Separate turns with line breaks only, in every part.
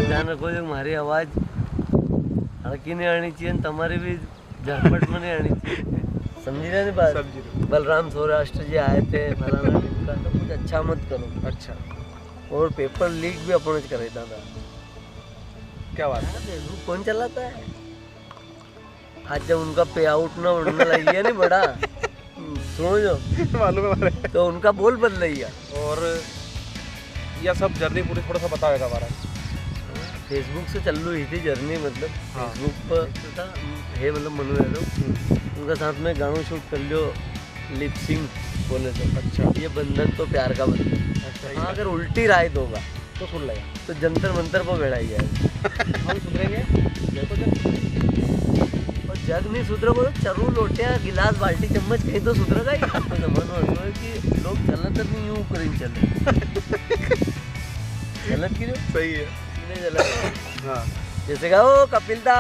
ध्यान रखो जो हमारी आवाज़ हड़की नहीं आनी चाहिए, तुम्हारी भी झटपट में नहीं आनी चाहिए। समझी ना बात? बलराम सौराष्ट्र जी आए थे फलाना ढिमका, तो कुछ अच्छा मत करो।
अच्छा,
और पेपर लीक भी अपन करे था।
क्या बात है?
फेसबुक कौन चलाता है? आज जब उनका पे आउट ना उड़ने लगी है नहीं बड़ा, सुनो जो
मालूम है हमारे।
तो उनका बोल बदल गया।
और यह सब जर्नी पूरी थोड़ा सा बताओ हमारा।
फेसबुक से चल रही थी जर्नी, मतलब
हाँ।
फेसबुक पर था है, मतलब मनु यादव उनका साथ में गाना शूट कर लियो, लिपसिंग बोले तो।
अच्छा,
ये बंधन तो प्यार का बंधन।
अच्छा,
हाँ, अगर उल्टी राय होगा
तो सुन लेगा
तो जंतर मंतर पर बैठाई जाएगा।
हम सुधरेंगे।
और जग नहीं सुधरा बोलो, चरू लोटिया गिलास बाल्टी चम्मच कहीं तो सुधरेगा ही। तो जमाना ऐसा है कि लोग चलत नहीं यूँ करें चले गलत की
सही है। हाँ,
जैसे कहा ओ कपिल दा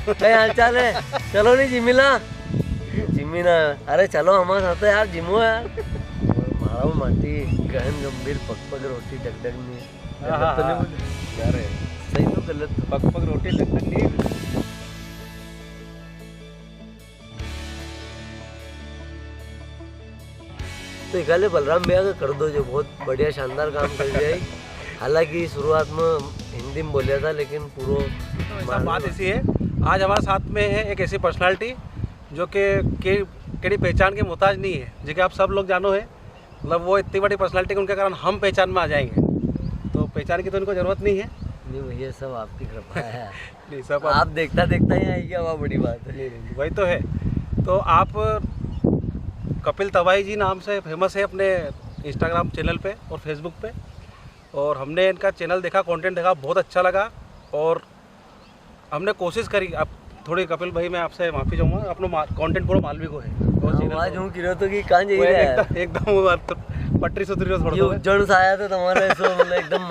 क्या हाल चाल है, चलो नहीं जिमिला जिमी ना, अरे चलो हमारे साथ यार जिमो यार। मारा माटी गहन गंभीर पक पक रोटी डगडग नहीं गलत तो नहीं बोले
यार
सही तो गलत तो।
पक पक रोटी लगती नहीं।
तो इकाले बलराम भैया का कर दो, जो बहुत बढ़िया शानदार काम कर दिया है। हालांकि शुरुआत में हिंदी में बोलिया था, लेकिन पूरा
ऐसा बात ऐसी है, आज हमारे साथ में है एक ऐसी पर्सनालिटी जो कि केड़ी पहचान के मोहताज नहीं है, जो कि आप सब लोग जानो है। मतलब वो इतनी बड़ी पर्सनालिटी उनके कारण हम पहचान में आ जाएंगे, तो पहचान की तो उनको ज़रूरत नहीं है।
नहीं भैया, सब आपकी कृपा है।
नहीं, सब
आप देखता देखता ही आई क्या, वह बड़ी बात है।
नहीं, वही तो है। तो आप कपिल तबाही जी नाम से फेमस है अपने इंस्टाग्राम चैनल पे और फेसबुक पे, और हमने इनका चैनल देखा, कंटेंट देखा, बहुत अच्छा लगा। और हमने कोशिश करी, अब थोड़ी कपिल भाई मैं आपसे माफ़ी चाहूँगा, अपना कंटेंट पूरा मालवी को है।
आवाज हूँ किरो तो कि कहाँ जाइए यार,
एकदम पटरी सुधरी
ये
थोड़ा
उज्जैन से आया था तुम्हारा, ऐसा मतलब एकदम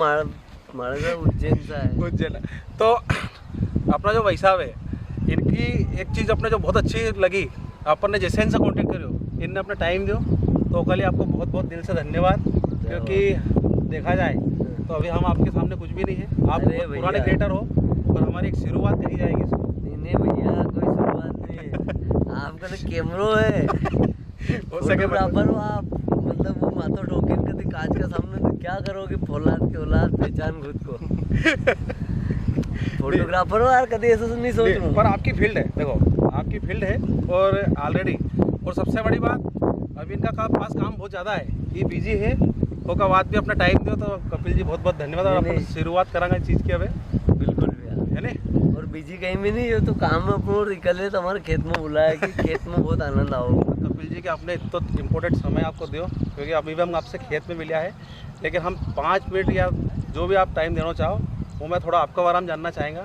मारा सा उज्जैन सा है।
उज्जैन। तो अपना जो वैसा है, इनकी एक चीज़ अपने जो बहुत अच्छी लगी, अपन ने जैसे इनसे कॉन्टेक्ट करो, इनने अपना टाइम दो, तो कल आपको बहुत बहुत दिल से धन्यवाद। क्योंकि देखा जाए तो अभी हम आपके सामने कुछ भी नहीं है, आप
अरे
पुराने
भैया।
क्रिएटर हो, और हमारी एक शुरुआत कही जाएगी।
नहीं भैया, कोई शुरुआत नहीं है। आपका तो कैमरो है, फोटोग्राफर हो आप, मतलब वो माथो ठोके कभी कांच का सामने, तो क्या करोगे, फौलाद के औलाद पहचान खुद को। फोटोग्राफर हो यार, कभी ऐसा तो नहीं सोच रहा हूँ।
पर आपकी फील्ड है, देखो आपकी फील्ड है और ऑलरेडी, और सबसे बड़ी बात अभी इनका पास काम बहुत ज़्यादा है, ये बिजी है, होगा बात भी अपना टाइम दो। तो कपिल जी बहुत बहुत धन्यवाद, और अपन शुरुआत करांगे इस चीज़ की अब,
बिल्कुल भैया,
है ना।
और बिजी कहीं भी नहीं, ये तो काम में अपनो निकले तो हमारे खेत में बुलाया कि खेत में बहुत आनंद आओ।
कपिल जी के आपने इतना इम्पोर्टेंट समय आपको दियो, क्योंकि अभी भी हम आपसे खेत में मिला है, लेकिन हम 5 मिनट या जो भी आप टाइम देना चाहो, वो मैं थोड़ा आपका बारे में जानना चाहेंगा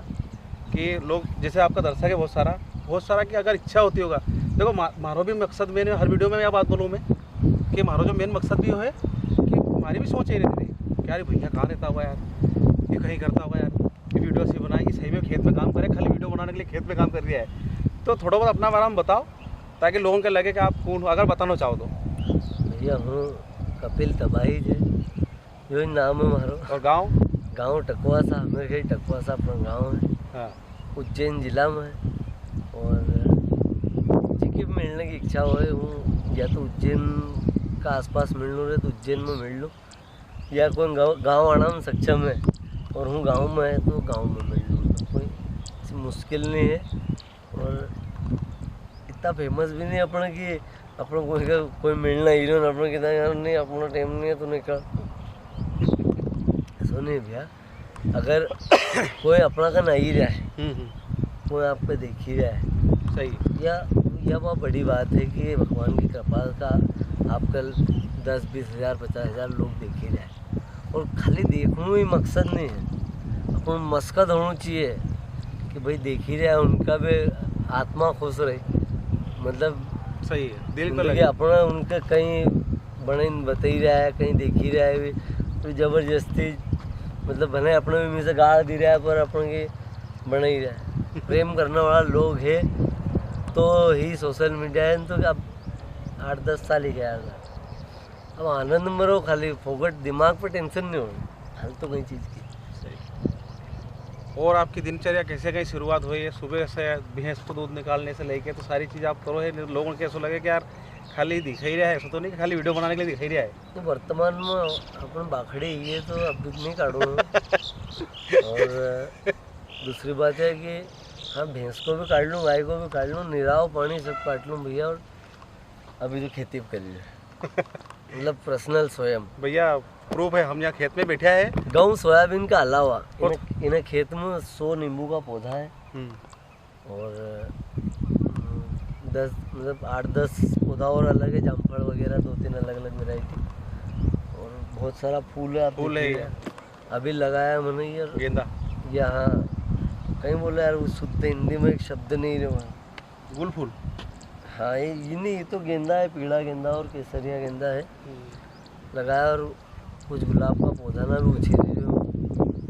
कि लोग जैसे आपका दर्शक है बहुत सारा कि अगर इच्छा होती होगा, देखो मारो भी मकसद मैंने हर वीडियो में यह बात बोलूँ मैं कि मारो जो मेन मकसद भी है कि हमारी भी सोच ही रहती थी कि यार भैया कहाँ रहता हुआ यार, ये कहीं करता हुआ यार, ये वीडियो ऐसी बनाएगी, सही में खेत में काम करे, खाली वीडियो बनाने के लिए खेत में काम कर दिया है। तो थोड़ा बहुत अपना बारे में बताओ, ताकि लोगों को लगे कि आप कौन हो, अगर बताना चाहो तो।
भैया हूँ कपिल तबाही जे, जो नाम है मारो।
और गाँव
टकवासा, मेरे घर टकवासा अपना गाँव है।
हाँ,
उज्जैन जिला में है। और जी मिलने की इच्छा हो, हूँ या तो उज्जैन का आसपास मिल लूँ रहे तो उज्जैन में मिल लूँ, या कोई गाँव आना में सक्षम है और हूँ गाँव में है तो गाँव में मिल लूँ, तो कोई ऐसी मुश्किल नहीं है। और इतना फेमस भी नहीं अपना कि अपना कोई मिलना हीरो ना, अपना कितना यार नहीं, अपना टाइम नहीं है तो निकल ऐसा नहीं भैया। अगर कोई अपना का नहीं रहा है, कोई आप पे देख ही रहा है,
सही,
या बहुत बड़ी बात है कि भगवान की कृपा का आप कल 10-20 हज़ार 50 हज़ार लोग देख ही रहे हैं। और खाली देखना ही मकसद नहीं है, अपन मकसद होना चाहिए कि भाई देख ही रहे हैं, उनका भी आत्मा खुश रहे, मतलब
सही है, दिल पे
लगे अपना उनका कहीं बने बता ही रहा है, कहीं देख ही रहा है, तो ज़बरदस्ती मतलब भले अपने भी से गाड़ दी रहा है, पर अपन के बना ही रहा है। प्रेम करने वाला लोग है तो ही सोशल मीडिया है, तो अब 8-10 साल ही गया था। अब आनंद में रहो, खाली फोकट दिमाग पर टेंशन नहीं हो हाल तो कई चीज़ की।
और आपकी दिनचर्या कैसे कहीं शुरुआत हुई है? सुबह से भैंस को दूध निकालने से लेके तो सारी चीज़ आप करो है, लोगों को ऐसा लगे कि यार खाली दिख ही रहा है, ऐसा तो नहीं कि खाली वीडियो बनाने के लिए दिख ही रहा है।
तो वर्तमान में अपन बाखड़ी ये तो अभी नहीं काटूँ। और दूसरी बात है कि हाँ, भैंस को भी काट लूँ, गाय को भी काट लूँ, निराव पानी सब काट लूँ भैया। और अभी जो खेती करी है मतलब पर्सनल स्वयं
भैया प्रूफ है, हम यहाँ खेत में बैठे हैं।
गेहूँ सोयाबीन का अलावा इन्हें खेत में 100 नींबू का पौधा है और 10 मतलब 8-10 पौधा और अलग है, जामफल वगैरह 2-3 अलग अलग वेराइटी। और बहुत सारा फूल है, आप
फूल है
देखिए। अभी लगाया मैंने ये
गेंदा,
यहाँ कहीं बोला यार, वो शुद्ध हिंदी में एक शब्द नहीं रहा वहाँ।
गुल फूल।
हाँ ये नहीं, ये तो गेंदा है, पीला गेंदा और केसरिया गेंदा है लगाया। और कुछ गुलाब का पौधा ना भी उछेरी हो,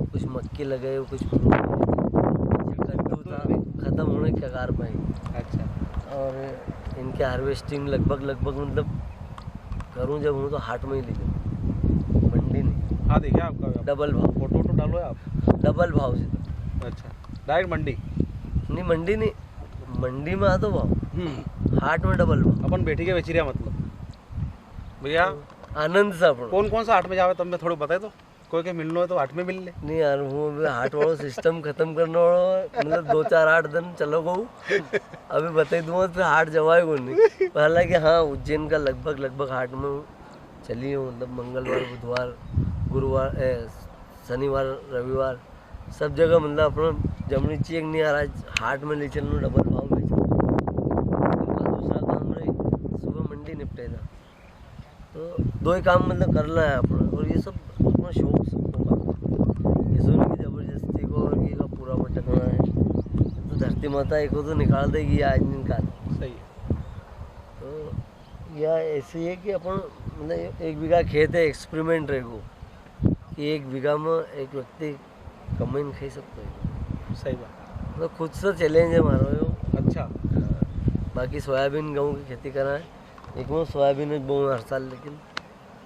कुछ मक्की लगे हो, कुछ कद्दू था, ख़त्म होने के कगार पर ही।
अच्छा।
और इनके हार्वेस्टिंग लगभग मतलब करूँ जब हूँ तो हाट में ही ले जाऊँ, मंडी नहीं।
हाँ देखिए आपका
डबल भाव,
फोटो तो डालो है आप।
डबल भाव से तो।
अच्छा, डायरेक्ट मंडी?
नहीं मंडी नहीं, मंडी में आ तो भाव, हाट में डबल भाव।
अपन बैठी के बेच रहे हैं मतलब भैया।
आनंद से अपन
कौन कौन सा हाट में जावे तब मैं थोड़ा बताए तो, कोई के मिलना है तो हाट में मिल ले।
नहीं यार, वो अभी हाट वालों सिस्टम खत्म करने वाला, मतलब 2-4-8 दिन चलो गऊ अभी बता दूंगा तो हाट जवाए को नहीं। हालांकि हाँ, उज्जैन का लगभग हाट में चली हूँ, मतलब मंगलवार, बुधवार, गुरुवार, शनिवार, रविवार सब जगह मतलब अपना जमनी चेक नहीं आ रहा, हाट में ले चलूँ, डबल भाव में दूसरा काम रही, सुबह मंडी निपटे था। तो 2 ही काम मतलब करना है अपना, और ये सब अपना शौक सबको का, ऐसा नहीं कि जबरदस्ती को और ये का पूरा भटकना है। तो धरती माता एक को तो निकाल देगी, आज नहीं निकाल।
सही है।
तो यह ऐसे ही है कि अपन मतलब 1 बीघा खेत है, एक्सपेरिमेंट रहेगो कि 1 बीघा में एक व्यक्ति कमाइन खाई सकते हैं।
सही बात,
मतलब खुद से चैलेंज है मारो यो।
अच्छा।
बाकी सोयाबीन गेहूँ की खेती करा है, एक वो सोयाबीन बोऊँ हर साल, लेकिन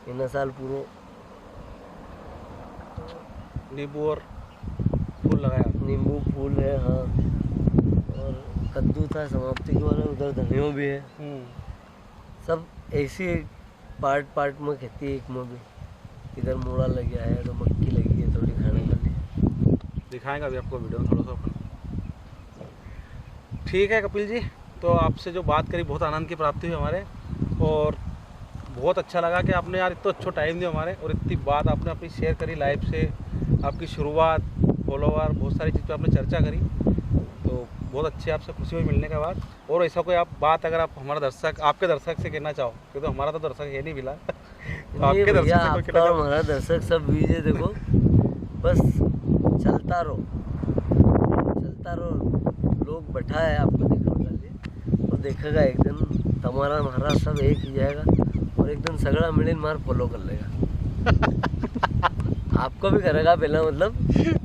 इन साल पूरा
नींबू और फूल लगाया।
नींबू फूल है हाँ, और कद्दू था समाप्ति के वाला, उधर धनिया भी है। सब ऐसी पार्ट में खेती है। एक में भी इधर मूड़ा लग गया है, तो मक्की लगी है थोड़ी खाने के लिए।
दिखाएंगे अभी आपको वीडियो में थोड़ा सा अपन। ठीक है कपिल जी, तो आपसे जो बात करी बहुत आनंद की प्राप्ति हुई हमारे, और बहुत अच्छा लगा कि आपने यार इतना अच्छा टाइम दिया हमारे, और इतनी बात आपने अपनी शेयर करी लाइव से, आपकी शुरुआत, फॉलोवर, बहुत सारी चीज़ पर आपने चर्चा करी। तो बहुत अच्छी आपसे खुशी हुई मिलने के बाद। और ऐसा कोई आप बात अगर आप हमारा दर्शक, आपके दर्शक से कहना चाहो, क्योंकि हमारा तो दर्शक है नहीं मिला तो आपके दर्शक से कोई कहना चाहो?
हमारा दर्शक सब बीजे देखो, बस चलता रहो, लोग बैठा है आपको देखने के लिए, और देखेगा एक दिन तुम्हारा हमारा सब एक ही जाएगा, और एक दिन सगड़ा मिलिन मार फॉलो कर लेगा। आपको भी करेगा पहला, मतलब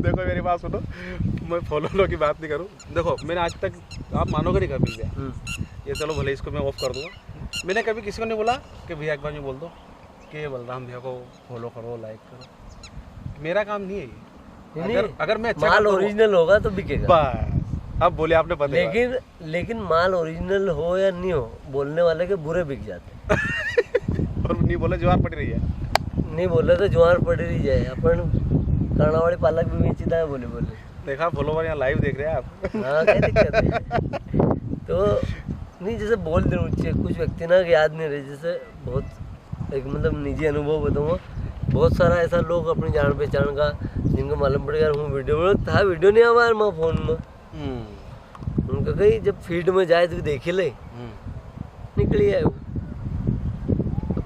देखो मेरी बात सुनो, मैं फॉलो की बात नहीं करूँ। देखो मैंने आज तक, आप मानोगे नहीं कभी भैया, ये चलो भले इसको मैं ऑफ कर दूँगा, मैंने कभी किसी को नहीं बोला कि भैया एक बार मैं बोल दो कि बलराम भैया को फॉलो करो, लाइक करो। मेरा काम नहीं है ये। अगर मैं अच्छा
माल ओरिजिनल होगा तो बिकेगा
बस। अब बोले आपने पता,
लेकिन माल ओरिजिनल हो या नहीं हो, बोलने वाले के बुरे बिक जाते
और नहीं बोले ज्वार पड़ी रही है, नहीं
बोले तो ज्वार पड़ी रही जाए। अपन कर्णावाड़ी पालक भी बेचता है बोले
देखा, फॉलोवर यहाँ लाइव देख रहे हैं आप।
हाँ क्या दिक्कत है। तो नहीं, जैसे बोल देना चाहिए, कुछ व्यक्ति ना याद नहीं रहे, जैसे बहुत एक मतलब निजी अनुभव बताऊँगा, बहुत सारा ऐसा लोग अपनी जान पहचान का जिनको मालूम पड़ गया हूँ वीडियो था, वीडियो नहीं आवा मैं फ़ोन में, उनका कहीं जब फीड में जाए तो देखे ले निकली आए,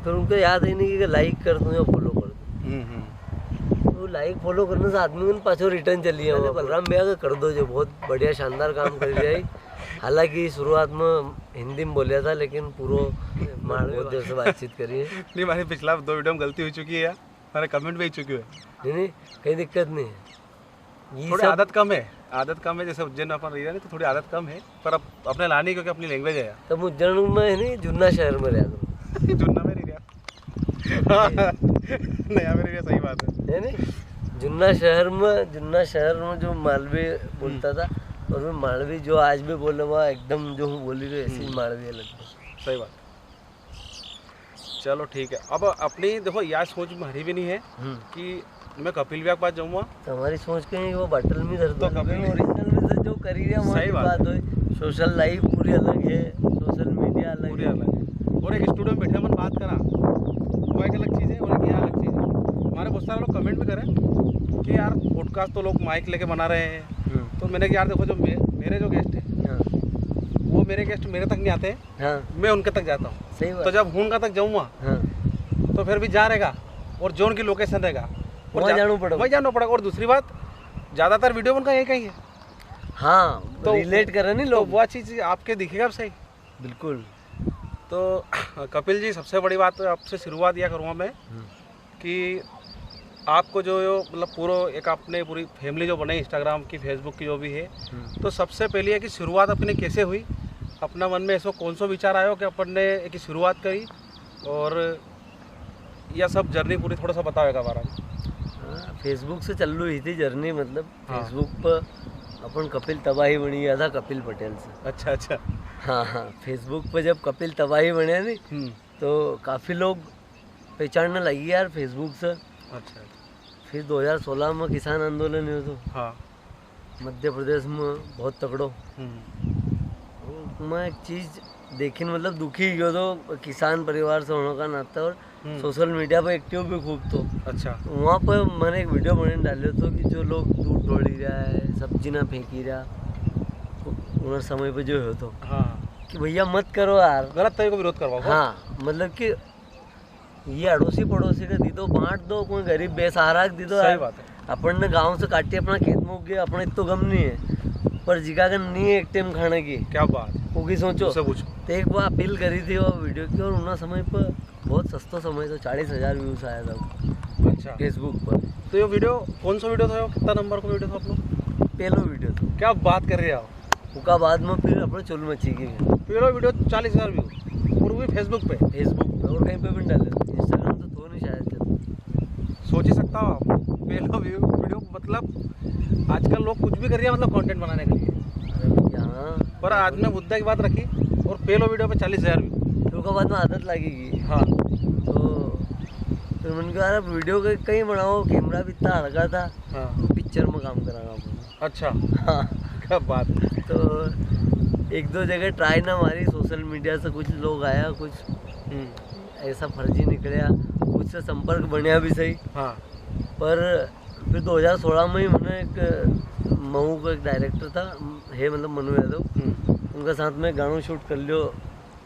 फिर उनको याद ही नहीं कि लाइक कर दूँ या फॉलो कर दूँ। तो लाइक फॉलो करने से आदमी में पाछो रिटर्न चली है, बलराम भैया का कर दो जो बहुत बढ़िया शानदार काम कर दिया है। हालांकि शुरुआत में हिंदी में बोलिया था, लेकिन पूरा बहुत देर से बातचीत करी है।
नहीं, हमारे पिछला 2 वीडियो में गलती हो चुकी है, हमारे कमेंट भी चुकी है।
नहीं कहीं दिक्कत नहीं है,
थोड़ी आदत कम है, जैसे उज्जैन अपन रही है ना, तो थोड़ी आदत कम है, पर अब अपने लानी क्योंकि अपनी लैंग्वेज है।
तब उज्जैन में नहीं, जुन्ना शहर में रहा
जुन्ना में नहीं रहा। नया में रहा, सही बात है।
नहीं जुन्ना शहर में जो मालवी बोलता था, और मैं मालवी जो आज भी बोले वहाँ एकदम जो हूँ बोली रही ऐसी मालवी है लगता।
सही बात। चलो ठीक है, अब अपनी देखो यार सोच हमारी भी नहीं है कि मैं कपिल व्याग पास जाऊँगा।
तुम्हारी सोच कहीं वो बटल में धर
तो कपिल
ओरिजिनल में से जो करी रहा वहाँ की बात हो। सोशल लाइफ पूरी अलग है, सोशल मीडिया अलग
पूरी
है।
अलग है। और एक स्टूडियो में बैठे अपन बात करा वो एक अलग चीज़ है और एक ये अलग चीज़ है। हमारे बहुत सारे लोग कमेंट भी करें कि यार पॉडकास्ट तो लोग माइक लेके बना रहे हैं, तो मैंने कहा यार देखो जो मेरे जो गेस्ट हैं वो मेरे गेस्ट मेरे तक नहीं आते, मैं उनके तक जाता हूँ।
सही बात।
तो जब उनका तक जाऊँगा तो फिर भी जा रहेगा और जो उनकी लोकेशन रहेगा
वहाँ
जाना पड़ेगा। और दूसरी बात ज़्यादातर वीडियो उनका यही कहीं है।
हाँ, तो रिलेट कर रहे नहीं लोग,
तो वो चीज़ आपके दिखेगा अब सही।
बिल्कुल।
तो कपिल जी सबसे बड़ी बात आपसे शुरुआत यह करूँगा मैं कि आपको जो मतलब पूरी फैमिली जो बने इंस्टाग्राम की, फेसबुक की जो भी है, तो सबसे पहले है कि शुरुआत अपने कैसे हुई, अपना मन में ऐसा कौन सा विचार आया कि अपन ने एक शुरुआत करी, और यह सब जर्नी पूरी थोड़ा सा बताओगा बारे में।
फेसबुक से चल रही थी जर्नी, मतलब फेसबुक पर अपन कपिल तबाही बनी गया था कपिल पटेल से।
अच्छा।
हाँ, फेसबुक पर जब कपिल तबाही बने नहीं तो काफ़ी लोग पहचानने लगी यार फेसबुक से।
अच्छा।
फिर 2016 में किसान आंदोलन हुआ तो
हाँ,
मध्य प्रदेश में बहुत तगड़ो। मैं एक चीज़ देखी, मतलब दुखी गयो तो किसान परिवार से होने का नाता, और सोशल मीडिया पर एक्टिव भी खूब तो।
अच्छा।
वहाँ पर मैंने एक वीडियो बने डाले तो कि जो लोग दूध ढोड़ी रहा है, सब्जी ना फेंकी रहा उन समय पे जो हो तो कि भैया मत करो यार,
गलत तरीके को विरोध करवाओ।
हाँ, मतलब कि ये अड़ोसी पड़ोसी का दी दो, बांट दो, कोई गरीब बेसहारा दी दो।
सही बात है।
अपन ने गाँव से काटे अपना खेत में उग गया, अपना इतना गम नहीं है, पर जिका का नहीं है एक टाइम खाने की।
क्या बात
वो की सोचो
पूछो।
तो एक बार अपील करी थी वो वीडियो की, और उन समय पर बहुत सस्ता समय तो 40,000 व्यूज आया था।
अच्छा।
फेसबुक पर।
तो ये वीडियो कौन सा वीडियो था, कितना नंबर का वीडियो था आप लोग?
पहलो वीडियो था।
क्या बात कर रहे हो?
उसका बाद में फिर अपने चुल मची गई
पहला वीडियो 40,000 व्यू, और वो भी फेसबुक पे
और कहीं पे भी डाले, इंस्टाग्राम तो थो नहीं शायद।
सोच ही सकता हो आप, पहला वीडियो मतलब आजकल लोग कुछ भी कर रहे हैं मतलब कंटेंट बनाने के लिए।
यहाँ
पर आज मैं मुद्दा की बात रखी और पहला वीडियो पे 40,000 व्यू।
फिर उसके बाद में आदत लगेगी।
हाँ,
तो फिर मैंने कहा यार वीडियो कहीं बनाओ, कैमरा भी इतना हल्का था।
हाँ।
पिक्चर में काम कराना अपना।
अच्छा।
हाँ,
क्या बात।
तो एक दो जगह ट्राई ना मारी, सोशल मीडिया से कुछ लोग आया, कुछ ऐसा फर्जी निकला, कुछ से संपर्क बनया भी सही।
हाँ।
पर फिर 2016 में ही मैंने एक मऊ का एक डायरेक्टर था है, मतलब मनु यादव, उनके साथ में गाना शूट कर लियो,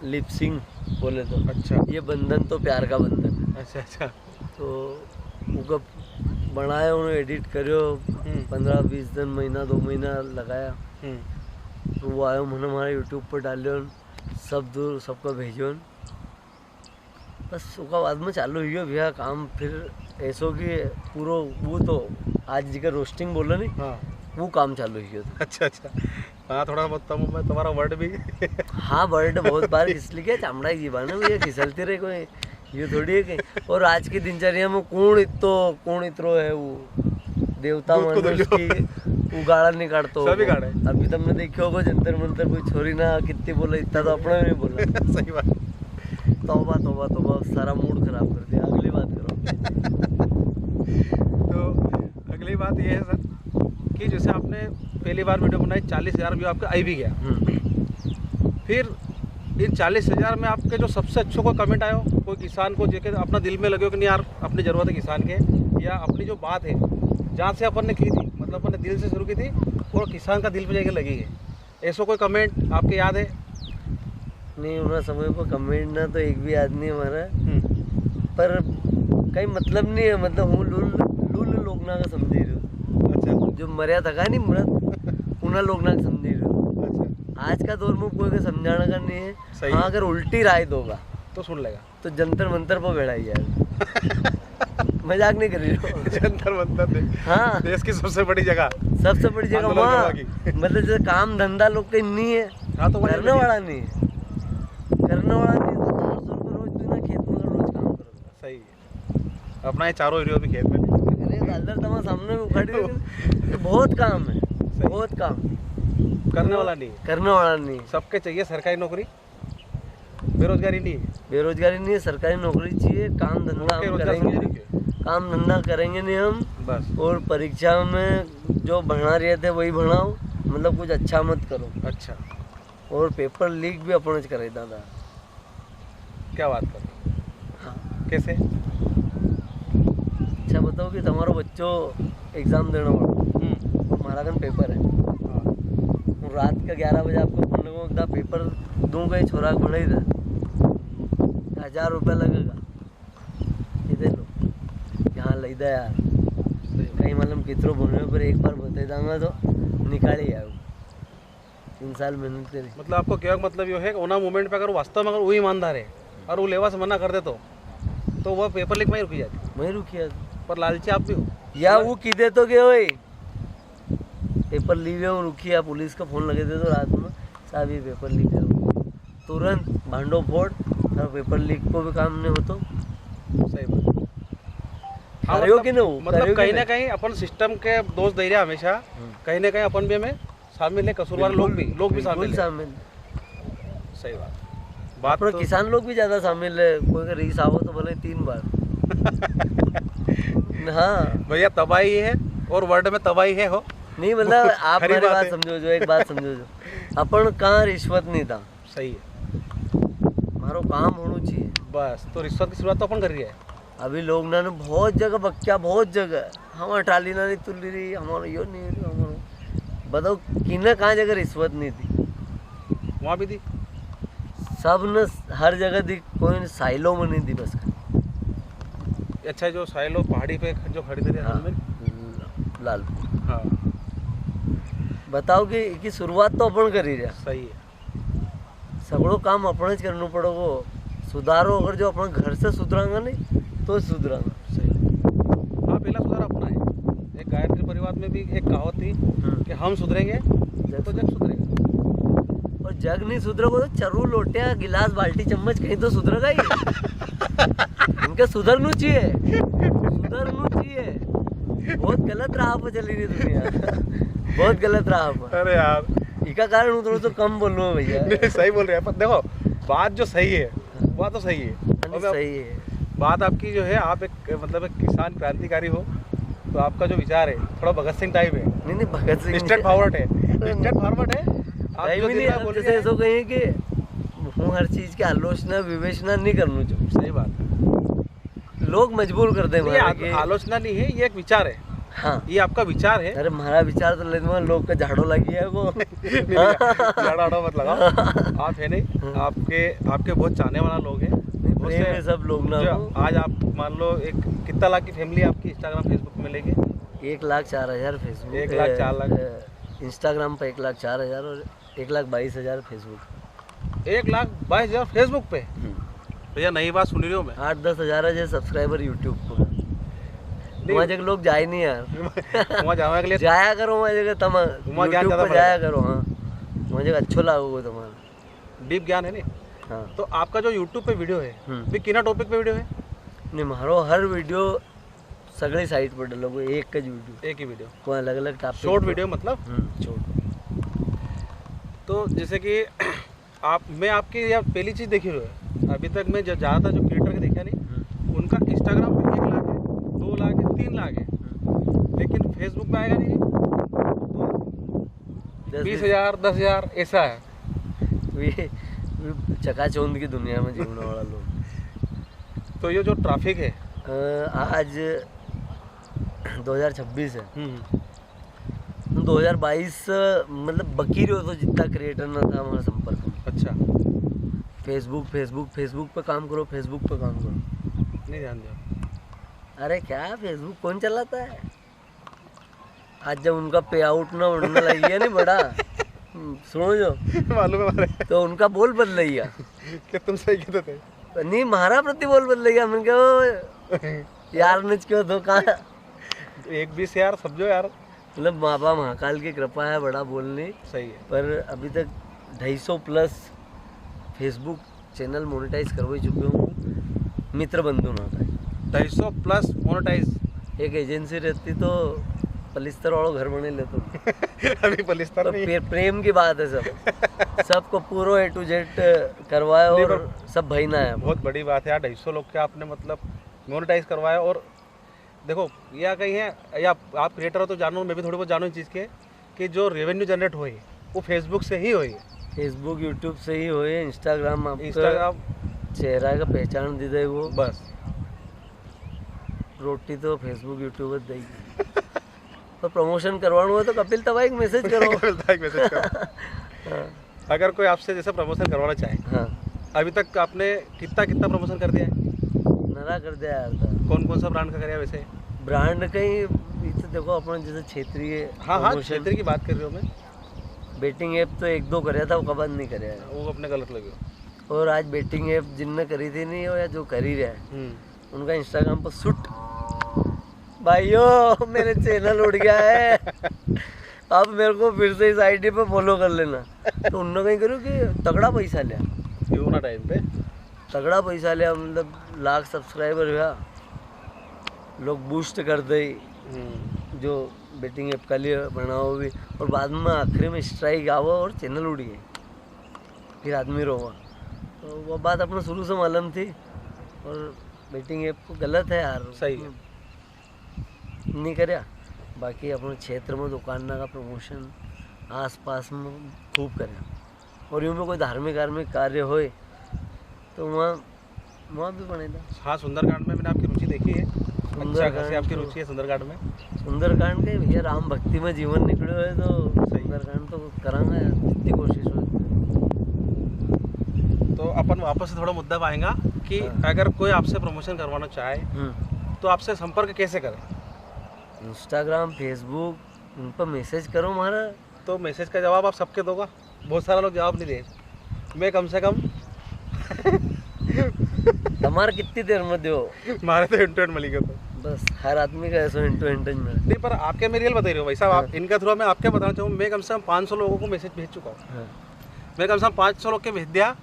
लिप सिंग बोले तो।
अच्छा।
ये बंधन तो प्यार का बंधन।
अच्छा।
तो उनका बनाया, उन्हें एडिट करो, 15-20 दिन, महीना 2 महीना लगाया। तो वो आयो, मैंने हमारा यूट्यूब पर डालो, सब दूर सबको भेजो, बस उसका बाद में चालू हुई भैया काम। फिर ऐसो कि पूरा वो तो आज जी का रोस्टिंग बोला नहीं।
हाँ।
वो काम चालू हुई था।
अच्छा। हाँ, थोड़ा बहुत मैं तुम्हारा वर्ड भी
हाँ, वर्ड बहुत बार इसलिए क्या चामड़ा की जीवान है भैया, घिसलती रहे कोई, ये थोड़ी है कहीं। और आज की दिनचर्या में कौन इतरो है वो देवता मनुष्य की उगाड़ा नहीं काटतो।
सभी गाड़े।
अभी तुमने देखो होगा जंतर मंतर कोई छोरी ना कितनी बोला, इतना तो अपना नहीं बोला।
सही बात।
तौबा सारा मूड खराब कर दिया। अगली बात करो।
तो अगली बात ये है सर कि जैसे आपने पहली बार वीडियो बनाई, 40,000 व्यू आपका आई भी गया। फिर इन 40,000 में आपके जो सबसे अच्छा कोई कमेंट आया हो, कोई किसान को जेके अपना दिल में लगे हो कि नहीं यार अपनी ज़रूरत है किसान के, या अपनी जो बात है जहाँ से अपन ने की थी, मतलब अपन ने दिल से शुरू की थी और किसान का दिल पे जाके लगी है, ऐसा कोई कमेंट आपके याद है?
नहीं, उन्हें समय पर कमेंट ना तो एक भी आदमी हमारा, पर कहीं मतलब नहीं है, मतलब हूँ लूल लोग ना का समझी रहे।
अच्छा।
जो मरिया थका नहीं मरद उन्हें लोग ना समझी रहे।
अच्छा।
आज का दौर में कोई का समझाने का नहीं है।
सही।
हाँ, अगर उल्टी राय दोगा
तो सुन लेगा,
तो जंतर मंतर पर बैठाई यार। मजाक नहीं कर रही हो।
जंतर मंतर
हाँ,
देश की सबसे बड़ी जगह
वहाँ, मतलब जैसे काम धंधा लोग कहीं नहीं है।
हाँ, तो
करने वाला नहीं है, तो 400 रुपये रोज तो ना खेत में रोज काम करो।
सही है। अपना ये चारों एरिया भी खेत में
अरे दादर तुम्हारे सामने में उखाड़ी ये बहुत काम है, बहुत काम
करने वाला नहीं है।
करने वाला नहीं है।
सबके चाहिए सरकारी नौकरी, बेरोजगारी नहीं है।
बेरोजगारी नहीं है, सरकारी नौकरी चाहिए, काम धंधा
के
हम
रोजगार
करेंगे,
समझ रखिए।
काम धंधा करेंगे नहीं हम।
बस
और परीक्षा में जो बढ़ा रहे थे वही बढ़ाओ, मतलब कुछ अच्छा मत करो।
अच्छा,
और पेपर लीक भी अपन ज करे दादा।
क्या बात कर रहे हो?
हाँ,
कैसे?
अच्छा बताओ कि तुम्हारो बच्चो एग्जाम देना पड़ो, हमारा कन पेपर है,
हाँ।
रात का 11 बजे आपको फोन लगो पेपर दूंगा, ही छोरा बढ़ा ही था 1000 रुपया लगेगा, ये दे लो यहाँ लई दा यार, कहीं मालूम कितरो बोलने पर एक बार बता दूंगा तो निकाल ही आए 3 साल मेहनत करी।
मतलब आपको क्या मतलब ये है कि ओना मोमेंट पे अगर वास्तव में अगर वो ईमानदार है और वो लेवा से मना कर दे तो वह पेपर लीक में ही रुकी जाती।
मैं रुकिया
पर लालची आप भी हो
या वो किदे तो गए वही पेपर लीक है, रुकिया पुलिस का फोन लगे थे तो रात में साहब ये पेपर लीक है, तुरंत भांडो फोड़ और पेपर लीक को भी काम नहीं हो तो
सही बात। हाँ,
करियो कि नहीं,
मतलब
करियो कि
कहीं ना
नहीं?
कहीं अपन सिस्टम के दोष दे रहे हैं हमेशा, कहीं ना कहीं अपन भी हमें शामिल है, कसूरवार लोग भी
बिल्कुल
शामिल है।
शामिल।
सही बात। बात
पर
तो
किसान लोग भी ज्यादा शामिल है, कोई का रीस आओ तो भले 3 बार हाँ
भैया तबाही है और वर्ल्ड में तबाही है हो।
नहीं मतलब आप
खरी
मेरी
बात
बात
है।
समझो, जो एक बात समझो, जो अपन कहाँ रिश्वत नहीं था,
सही है।
हमारो काम होना चाहिए।
बस तो रिश्वत की शुरुआत तो अपन कर रही है।
अभी लोग ना बहुत जगह बक्या, बहुत जगह हमारा टाली ना नहीं तुल रही, हमारा यो नहीं हमारा बताओ किन्ना कहाँ जगह रिश्वत नहीं थी,
वहाँ भी थी।
सब न हर जगह दी, कोई साइलों में नहीं थी बस।
अच्छा, जो साइलो पहाड़ी पे जो खड़ी थी
हाँ,
में
लाल
हाँ
बताओ कि शुरुआत तो अपन कर ही रहा,
सही है।
सगड़ो काम अपने ज करना पड़ेगो। सुधारो अगर जो अपन घर से सुधरांगा नहीं तो सुधरांगा।
सही। हाँ, पहला सुधार अपना है। एक गायत्री परिवार में भी एक कहावत थी कि हम सुधरेंगे तो जग सुधरेगा।
और जग नहीं सुधरेगा तो चरू लोटिया गिलास बाल्टी चम्मच कहीं तो सुधरेगा ही। इनका सुधरना चाहिए, सुधरना चाहिए। बहुत गलत राह पर चली रही दुनिया, बहुत गलत राह पर।
अरे यार,
इसका कारण हूँ थोड़ा तो कम बोल रहा हूँ भैया।
नहीं, सही बोल रहे हैं। पर देखो, बात जो सही है वह तो सही है।
नहीं,
और मैं-
सही है।
बात आपकी जो है, आप एक मतलब एक किसान क्रांतिकारी हो, तो आपका जो विचार है थोड़ा भगत सिंह टाइप है,
नहीं भगत सिंह
स्ट्रेट फॉरवर्ड है, स्ट्रेट फॉरवर्ड है। आप जो दिल में बोल
जैसे
रहे हैं,
ऐसा कहिए कि हूँ हर चीज की आलोचना विवेचना नहीं करना चाहिए।
सही बात है।
लोग मजबूर कर दे
ये आलोचना नहीं है, ये एक विचार है।
हाँ,
ये आपका विचार है।
अरे हमारा विचार तो लेते लोग का झाड़ो लगी है वो।
लड़ा मत लगाओ। आप है नहीं, आपके बहुत चाहने वाला लोग हैं। बहुत
प्रेम
से-
है सब लोग ना
जो
वो।
आज आप मान लो एक कितना लाख की फैमिली आपकी इंस्टाग्राम फेसबुक में मिलेगी।
1,04,000 फेसबुक,
1,04,00,000
इंस्टाग्राम पे 1,04,000 और 1,22,000 फेसबुक।
1,22,000 फेसबुक पे। भैया नई बात सुन रही हूँ मैं।
8-10 हजार है सब्सक्राइबर यूट्यूब पर। वहाँ जगह लोग जाए नहीं यार।
वहाँ जाने के लिए
जाया करो वहाँ जगह तुम
वहाँ ज्ञान
यूट्यूब
ज़्यादा
पर जाया करो। हाँ, वहाँ जगह अच्छो लागोगे तुम्हारा।
डीप ज्ञान है नहीं।
हाँ,
तो आपका जो यूट्यूब पे वीडियो है, भी किना टॉपिक पे वीडियो है?
नहीं मारो हर वीडियो सगड़ी साइट पर डालो, एक का वीडियो,
एक ही वीडियो,
कोई अलग अलग टॉपिक।
शॉर्ट वीडियो मतलब।
शॉर्ट।
तो जैसे कि मैं आपकी या पहली चीज़ देखी हुई है, अभी तक मैं ज़्यादातर जो क्रिएटर के देखा नहीं, उनका इंस्टाग्राम पे 1 लाख है, 2 लाख है, 3 लाख है, लेकिन फेसबुक पे आएगा नहीं तो 20,000 10,000 ऐसा है।
वे चकाचौंध की दुनिया में जीवने वाला लोग।
तो ये जो ट्रैफिक है,
आज 2026 है, 2022 मतलब बकी रहो तो जितना क्रिएटर ना था हमारा संपर्क में।
अच्छा,
फेसबुक पे काम करो, फेसबुक पे काम करो।
नहीं ध्यान दिया।
अरे क्या फेसबुक कौन चलाता है? आज जब उनका पे आउट ना उड़ने लगी है नहीं बड़ा, सुनो जो
मालूम है हमारे
तो उनका बोल बदल गया
कि तुम सही कहते थे।
नहीं हमारा प्रति बोल बदल गया। मैंने कहा यार नच क्यों तो कहा
1-20 यार समझो यार।
मतलब बाबा महाकाल की कृपा है, बड़ा बोलने।
सही है।
पर अभी तक 250 प्लस फेसबुक चैनल मोनेटाइज करवा चुके हूँ, मित्र बंधु ना था।
250 प्लस मोनेटाइज
एक एजेंसी रहती तो पलिस्तर वालों घर बने लेते
अभी पलिस्तर नहीं है।
प्रेम की बात है सब सबको पूरा A to Z करवाए
नहीं,
और सब भईना है।
बहुत बड़ी बात है यार, 250 लोग के आपने मतलब मोनेटाइज करवाया। और देखो या कहीं है या आप क्रिएटर हो तो जानो, मैं भी थोड़ी बहुत जानो इस चीज़ के कि जो रेवेन्यू जनरेट हुई वो फेसबुक से ही हुई।
फेसबुक यूट्यूब से ही हुए, इंस्टाग्राम
इंस्टाग्राम
चेहरा का पहचान दे दे वो
बस
रोटी तो फेसबुक यूट्यूब देगी तो प्रमोशन करवाना हो तो कपिल तबाई एक मैसेज करो।
मैसेज करो।
हाँ,
अगर कोई आपसे जैसे प्रमोशन करवाना चाहे,
हाँ
अभी तक आपने कितना कितना प्रमोशन कर दिया है?
नरा कर दिया यार था।
कौन कौन सा ब्रांड का करिए वैसे?
ब्रांड कहीं ये तो देखो अपन जैसे क्षेत्रीय
हाँ हाँ, क्षेत्र की बात कर रही हूँ मैं।
बेटिंग ऐप तो एक दो कराया था, वो कबन नहीं कराया।
वो अपने गलत लगे।
और आज बेटिंग ऐप जिनने करी थी नहीं हो या जो कर ही रहा है उनका इंस्टाग्राम पर शूट भाइयों मेरे चैनल उड़ गया है अब मेरे को फिर से इस आईडी पे फॉलो कर लेना। तो उन्होंने कहीं करो कि तगड़ा पैसा लिया,
कोरोना टाइम पे
तगड़ा पैसा लिया, मतलब लाख सब्सक्राइबर हुआ, लोग बूस्ट कर दे जो बेटिंग ऐप का लिए बनाओ भी, और बाद में आखिरी में स्ट्राइक आवा और चैनल उड़ गए, फिर आदमी रोवा। तो वो बात अपने शुरू से मालूम थी और बेटिंग ऐप को गलत है यार,
सही है।
नहीं करया। बाकी अपने क्षेत्र में दुकान का प्रमोशन आस पास में खूब करें, और यूँ में कोई धार्मिक कार्य होए तो वहाँ भी बनेगा।
हाँ, सुंदरकांड में मैंने आपकी रुचि देखी है, अच्छा खासी आपकी रुचि है सुंदरकांड में।
सुंदरकांड के भैया राम भक्ति में जीवन निकले हुए तो सुंदरकांड तो करांगा यार, जितनी कोशिश हो।
तो अपन वापस से थोड़ा मुद्दा पाएंगा कि अगर कोई आपसे प्रमोशन करवाना चाहे तो आपसे संपर्क कैसे करें?
इंस्टाग्राम फेसबुक उन पर मैसेज करो हमारा।
तो मैसेज का जवाब आप सबके दोगा? बहुत सारे लोग जवाब नहीं दे। मैं कम से कम
हमारा कितनी देर में दो
मारे तो इंटरनेट मिलेगा तो
बस हर आदमी का ऐसा इंटरनेट में
नहीं, पर आपके मैं रियल बता रही हूँ भाई साहब। आप इनका थ्रू मैं आपके बताना चाहूँ, मैं कम से कम 500 लोगों को मैसेज भेज चुका हूँ। मैं कम से कम 500 लोग के भेज दिया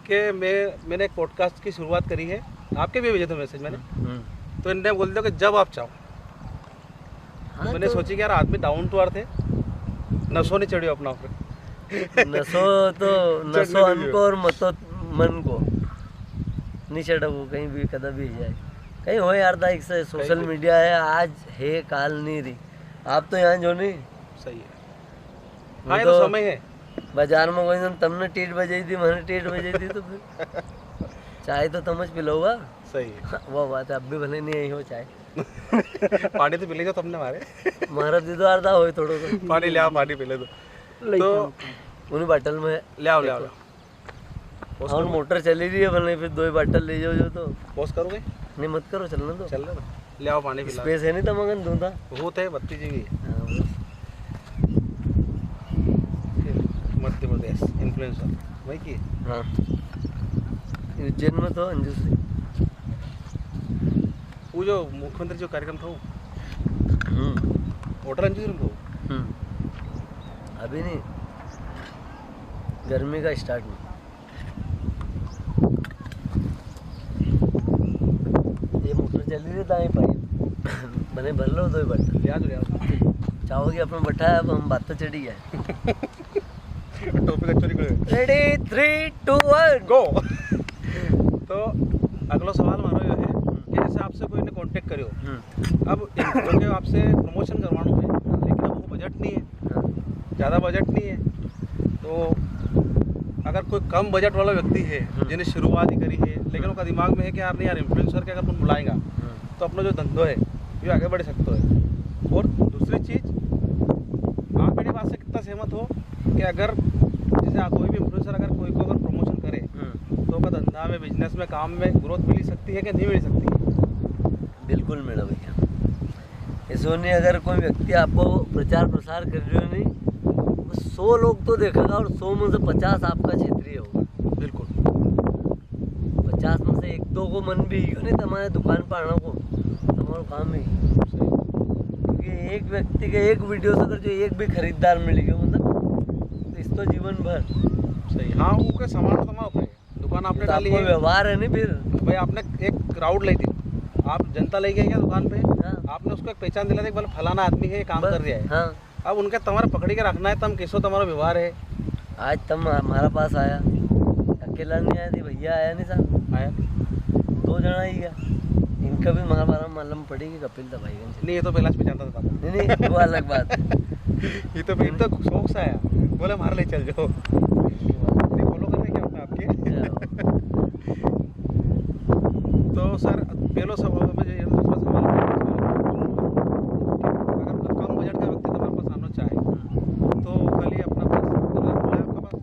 कि मैंने एक पॉडकास्ट की शुरुआत करी है, आपके भी भेजे थे मैसेज मैंने। तो इनने बोल दिया कि जब आप चाहो।
हाँ,
मैंने सोची कि यार आदमी डाउन टू अर्थ है, नसो नहीं चढ़ियो अपना ऊपर।
नसो हमको और मतो मन को नहीं चढ़ा वो कहीं भी कदा भी जाए कहीं हो यार था। एक से सोशल मीडिया है, आज है काल नहीं रही। आप तो यहाँ जो नहीं
सही है। हाँ, ये तो समय है।
बाजार में कोई तुमने टीट बजाई थी, मैंने टीट बजाई थी, तो फिर चाय तो तमच पिलाऊंगा।
सही है।
वो बात है, अब भी भले नहीं आई हो चाय
पानी तो पिलेगा तुमने हमारे
मारा दी तो आरदा हो थोड़ा सा
पानी ले आओ, पानी पिले तो
उन्हीं बोतल में
ले आओ ले आओ।
और मोटर चली रही है, भले फिर 2 बोतल ले जाओ जो तो
पोस्ट करोगे?
नहीं मत करो, चलना तो
चल रहा ले आओ पानी पिला।
स्पेस है नहीं तमगन दूंगा
बहुत है, 32 जी मध्य प्रदेश इन्फ्लुएंसर वही की।
हाँ, उज्जैन में तो अंजू से
वो जो मुख्यमंत्री जो कार्यक्रम था वो होटल अंजू से वो
अभी नहीं, गर्मी का स्टार्ट में। ये मोटर चल रही था पाइप बने भर लो 2 बोतल चाहोगे अपना बैठा है। अब हम बात तो चढ़ी है।
टॉपिक अच्छा निकले।
रेडी 3 2 1
गो। तो अगला सवाल मारो ये है कि जैसे आपसे कोई ने कांटेक्ट करो, अब क्योंकि आपसे प्रमोशन करवाना है लेकिन अब वो बजट नहीं है, ज़्यादा बजट नहीं है, तो अगर कोई कम बजट वाला व्यक्ति है जिन्हें शुरुआत ही करी है लेकिन उसका दिमाग में है कि यार नहीं यार इन्फ्लुएंसर के अगर अपन बुलाएगा तो अपना जो धंधो है ये आगे बढ़ सकता है। और दूसरी चीज़, आप मेरी बात से कितना सहमत हो कि अगर जैसे कोई भी इन्फ्लुएंसर अगर कोई को अगर प्रमोशन करे तो उसका धंधा में बिजनेस में काम में ग्रोथ मिल सकती है कि नहीं मिल सकती?
बिल्कुल मेरा भैया, ऐसा नहीं अगर कोई व्यक्ति आपको प्रचार प्रसार कर रहे हो नहीं, 100 लोग तो देखेगा और 100 में से 50 आपका क्षेत्रीय होगा।
बिल्कुल
50 में से 1-2 को मन भी क्यों नहीं तुम्हारे दुकान पर आना को तुम्हारा काम ही। क्योंकि एक व्यक्ति के एक वीडियो से अगर जो एक भी खरीदार मिल गया मतलब इस तो जीवन भर
सही। हाँ, वो का सामान तो तुम्हारा ऊपर है, दुकान आपने
तो
डाली
आपको
है,
व्यवहार है नहीं। फिर
भाई आपने एक क्राउड लाई थी, आप जनता ले गए क्या दुकान पे?
हाँ।
आपने उसको एक पहचान दिला दी, बोले फलाना आदमी है, ये काम कर रहा है।
हाँ,
अब उनके तुम्हारा पकड़ी के रखना है, तम किसो तुम्हारा व्यवहार है।
आज तुम हमारा पास आया, अकेला नहीं आया थी, भैया आया नहीं साहब,
आया
2 जना ही गया। इनका भी हमारा मालूम पड़ी कि कपिल था भाईगन से।
नहीं, ये तो पहला पहचानता था।
नहीं नहीं, वो अलग बात है।
ये तो शौक से आया, बोले मार ले चल जाओ, नहीं फॉलो करने क्या होता आपके। तो सर पहलो सवाल मुझे ये दूसरा सवाल अगर मतलब कम बजट का व्यक्ति तुम्हारे पास आना चाहे तो कल ही अपना पास आपका पास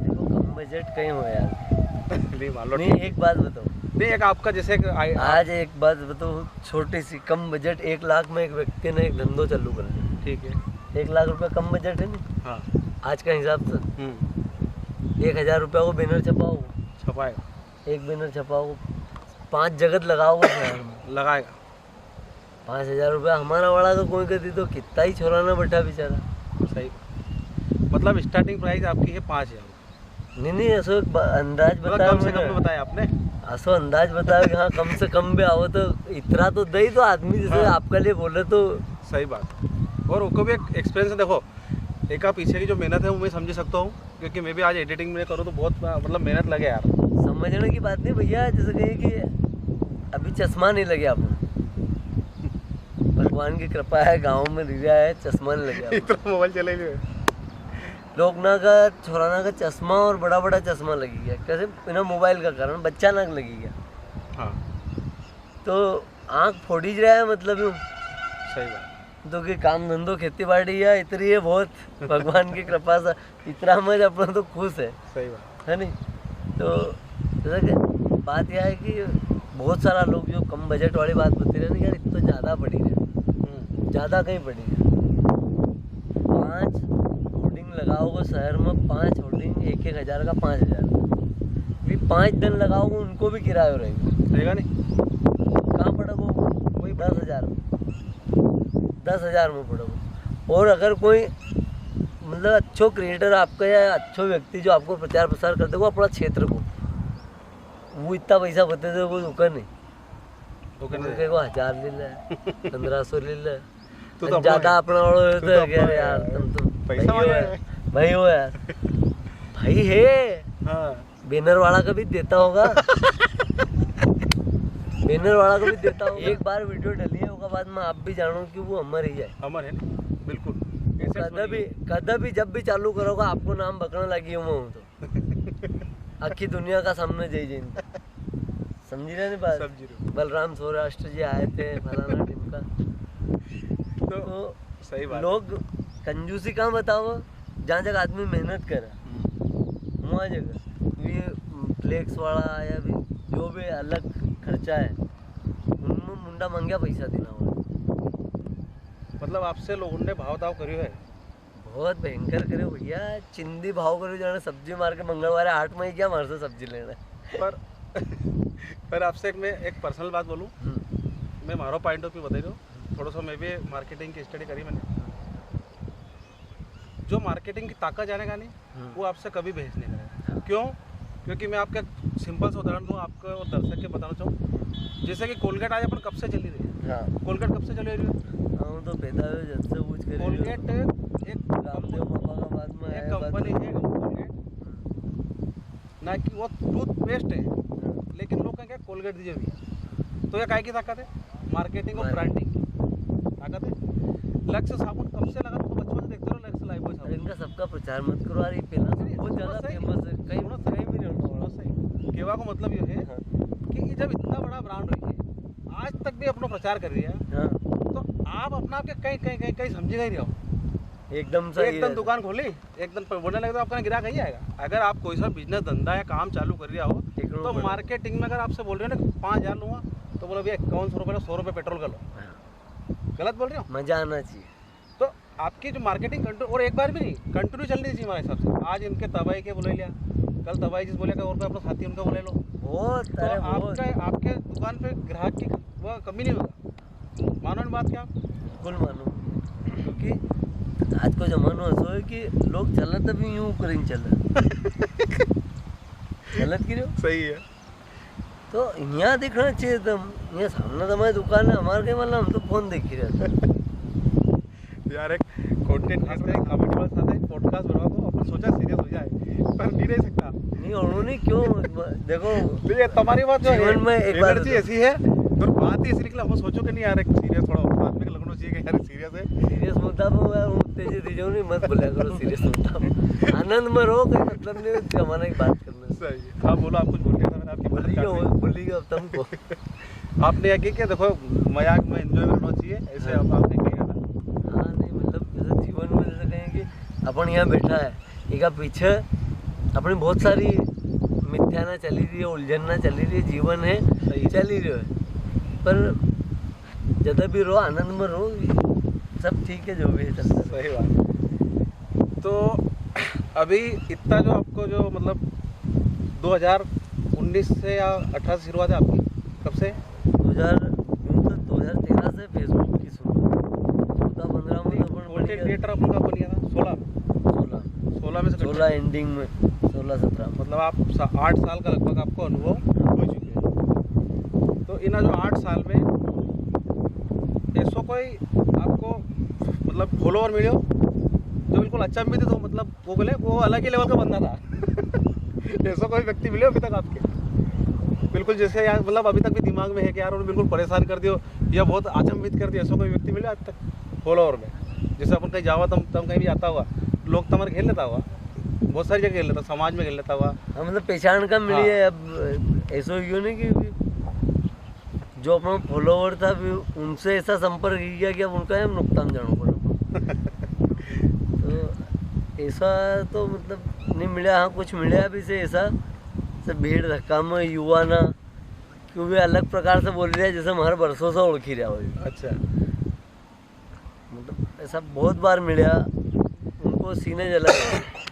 देखो कम बजट कहीं हो यार।
नहीं मान लो,
नहीं एक बात बताओ,
नहीं एक आपका जैसे
आज एक बात बताओ, छोटी सी कम बजट 1 लाख में एक व्यक्ति ने एक धंधो चालू कर लिया।
ठीक है,
1 लाख रुपया कम बजट है नहीं
हाँ,
आज का हिसाब से। 1000 रुपया को बैनर छपाओ,
छपाएगा,
एक बैनर छपाओ, 5 जगत लगाओगे शहर में,
लगाएगा।
5000 रुपया हमारा वाला तो कोई कर दी तो कितना ही छोराना बैठा बेचारा।
सही, मतलब स्टार्टिंग प्राइस आपकी है 5000।
नहीं नहीं, ऐसा एक अंदाज
मतलब
बताया
कम से कम
मैंने,
में बताया आपने।
ऐसा अंदाज बताया कि हाँ कम से कम भी आओ तो इतना तो दे तो आदमी जैसे
हाँ।
आपके लिए बोले तो।
सही बात। और उनको भी एक एक्सपीरियंस है, देखो एक आप पीछे की जो मेहनत है वो मैं समझ सकता हूँ, क्योंकि मैं भी आज एडिटिंग में करूँ तो बहुत मतलब मेहनत लगे यार।
समझने की बात नहीं भैया, जैसे कहिए कि अभी चश्मा नहीं लगे आपको, भगवान की कृपा है, गांव में रिया है, चश्मा नहीं लगे आपको।
इतना मोबाइल चले हुए
लोग ना का छोराना का चश्मा और बड़ा बड़ा चश्मा लगी गया, कैसे बिना मोबाइल का कारण बच्चा ना लगी गया,
हाँ
तो आँख फोड़ी रहा है मतलब यूँ
सही बात।
तो कि काम धंधो खेती बाड़ी है इतनी है बहुत भगवान की कृपा से, इतना मज अपना तो खुश है
सही बात
है नहीं। तो जैसे कि बात यह है कि बहुत सारा लोग जो कम बजट वाली बात बोलते रहे ना यार, इतना ज़्यादा पड़ी है, ज़्यादा कहीं पड़ी है। 5 होर्डिंग लगाओगे शहर में, 5 होर्डिंग 1-1 हज़ार का 5000, भी 5 दिन लगाओगे उनको भी किराया रहेगा,
रहेगा नहीं,
कहाँ पड़ोगे वही 10,000 में पड़ोगे। और अगर कोई मतलब अच्छो क्रिएटर आपका या अच्छो व्यक्ति जो आपको प्रचार प्रसार कर देगा अपना क्षेत्र को, वो इतना पैसा बता दे कोई रुका नहीं,
वो कहने
उनके को 1000 ले ले 1500 ले ले,
तू तो
ज़्यादा अपना वालों
तू
तो
तो
कह
अपना
रहे यार
है।
तुम तो
पैसा
भाई हो
वाला
यार,
है।
भाई हो यार, भाई है,
हाँ
बैनर वाला का भी देता होगा बैनर वाला को भी देता होगा। एक बार वीडियो डली है उसके बाद में आप भी जानो कि वो अमर ही है,
अमर है ना, बिल्कुल।
कदा भी जब भी चालू करोगा आपको नाम बकने लगी हूँ मैं तो आखी दुनिया का सामने जय जैन, समझी रहे नहीं बात।
समझी रहे हो।
बलराम सौराष्ट्र जी आए थे फलाना टिमका, तो
सही बात।
लोग कंजूसी कहाँ बताओ, जहाँ जगह आदमी मेहनत करे वहाँ जगह ये फ्लेक्स वाला या भी जो भी अलग खर्चा है उनमें मुंडा मंगया पैसा देना हुआ,
मतलब आपसे लोगों ने भाव ताव करियो है,
बहुत भयंकर करे भैया, चिंदी भाव करो जाने सब्जी मार के मंगलवार 8 मई क्या मार से सब्जी लेना है।
पर आपसे मैं एक पर्सनल बात बोलूँ, मैं मारो पॉइंट ऑफ व्यू बता रही हूँ, थोड़ा सा मैं भी मार्केटिंग की स्टडी करी मैंने, जो मार्केटिंग की ताकत जाने का नहीं वो आपसे कभी बहस नहीं करेगा। क्यों? क्योंकि मैं आपका सिंपल सा उदाहरण दूँ आपको और दर्शक के बताना चाहूँ, जैसे कि कोलगेट आज अपन कब से चली रही है,
हाँ
कोलगेट कब से चली रही है?
हाँ तो पैदा हुए जब से पूछ कर
कोलगेट एक
रामदेव बाबा का बाद में
एक
आया
कंपनी है कोलगेट, ना कि वो टूथपेस्ट है, लेकिन लोग कहेंगे कोलगेट दीजिए भैया, तो ये काय की ताकत है? मार्केटिंग और ब्रांडिंग की ताकत है। लक्ष्य साबुन कब से लगा, तो बचपन से देखते रहो लक्ष्य लाइफबॉय साबुन,
इनका सबका प्रचार मत करो यार, ये पहला से बहुत ज़्यादा फेमस है, कहीं कहीं भी नहीं होता।
सही केवा को मतलब ये है कि ये जब इतना बड़ा ब्रांड रही है आज तक भी अपना प्रचार कर रही है,
हाँ
तो आप अपना आपके कहीं कहीं कहीं कहीं समझेगा ही नहीं हो।
एकदम सही
एकदम
है।
दुकान खोली एकदम बोलने लगे तो आपका गिराक ही आएगा। अगर आप कोई सा बिजनेस धंधा या काम चालू कर रहा हो तो मार्केटिंग में अगर आपसे बोल रहे हो ना 5000 लूँगा तो बोलो भैया 5100 रुपये 100 रुपये पेट्रोल का लो, गलत बोल रहे हो?
मजा आना चाहिए।
तो आपकी जो मार्केटिंग कंटिन्यू, और एक बार भी नहीं कंटिन्यू चलनी चाहिए हमारे हिसाब से। आज इनके तबाही के बोले लिया, कल तबाही जिस बोलेगा और अपना साथी उनका बोले लो,
बहुत
तो
अरे बहुत
आपके दुकान पे ग्राहक की वो कमी नहीं होगा। मानो बात क्या?
बिल्कुल मानो, क्योंकि आज को जमानो ऐसा है कि लोग चलत अभी यूँ करेंगे चल गलत की रहे हो।
सही है।
तो यहाँ दिखना चाहिए तो यहाँ सामने तो हमारी दुकान है, हमारे के मतलब हम तो फोन देख ही रहते हैं।
यार एक कंटेंट क्रिएटर है, कॉमेडी वाला साथ है, पॉडकास्ट बनवा को अपन सोचा सीरियस हो जाए पर नहीं रह सकता।
नहीं उन्होंने क्यों, देखो
तो ये तुम्हारी बात जो
जीवन में एक बार
एनर्जी ऐसी है तो बात ही ऐसी निकला, हम सोचो कि नहीं यार एक सीरियस थोड़ा बात में लगना चाहिए कि यार सीरियस है।
सीरियस मुद्दा पर यार तेजी दीजिए नहीं, मत बोला करो सीरियस मुद्दा पर। आनंद में रहो, कोई मतलब नहीं जमाना की बात करना।
सही है। हाँ बोलो, आप कुछ बोल रहे थे, मैंने आपकी मदद कर दी।
बोलिएगा अब तुमको।
आपने यह कि देखो मजाक में एंजॉय करना चाहिए, ऐसे अब आपने कहा था।
हाँ नहीं मतलब जैसे जीवन में जैसे कहें कि अपन यहाँ बैठा है, एक पीछे अपनी बहुत सारी मिथ्याना चली रही है, उलझना चली रही है, जीवन है चल ही रहा है, पर जब भी रहो आनंद में रहो, सब ठीक है जो भी है चलता है।
सही बात। तो अभी इतना जो आपको जो मतलब 2019 से या 18 से शुरुआत है आपकी, कब से?
2013 से फेसबुक की शुरुआत, 14-15 में
कंटेंट क्रिएटर अपन का बन गया था 16 में से
16 एंडिंग में 16-17
मतलब आप 8 साल का लगभग आपको अनुभव हो चुके हैं। तो इन जो 8 साल में ऐसा कोई आपको मतलब फॉलोअर मिले हो जो बिल्कुल अचंभित हो, मतलब वो बोले वो अलग ही लेवल का बंदा था ऐसा कोई व्यक्ति मिले अभी तक आपके बिल्कुल जैसे यार मतलब अभी तक भी दिमाग में है कि यार उन्होंने बिल्कुल परेशान कर दियो या बहुत अचंभित कर दिया, ऐसा कोई व्यक्ति मिले आज तक फॉलोअर में? जैसे अपन कहीं जावा तम कहीं भी जाता हुआ लोग तुम्हारे खेल लेता हुआ, बहुत सारी जगह खेल लेता, समाज में खेल लेता हुआ।
हाँ मतलब पहचान का मिली है। अब ऐसा क्यों नहीं कि जो अपना फॉलोवर था भी उनसे ऐसा संपर्क किया कि अब उनका हम नुकसान जाना पड़ा। तो ऐसा तो मतलब नहीं मिला। हाँ कुछ मिला भी से ऐसा से भीड़ धक्का में युवा ना क्यों भी अलग प्रकार से बोल रहा है जैसे हम हर बरसों से ओळखी रहा हो।
अच्छा
मतलब ऐसा बहुत बार मिला, उनको सीने जला।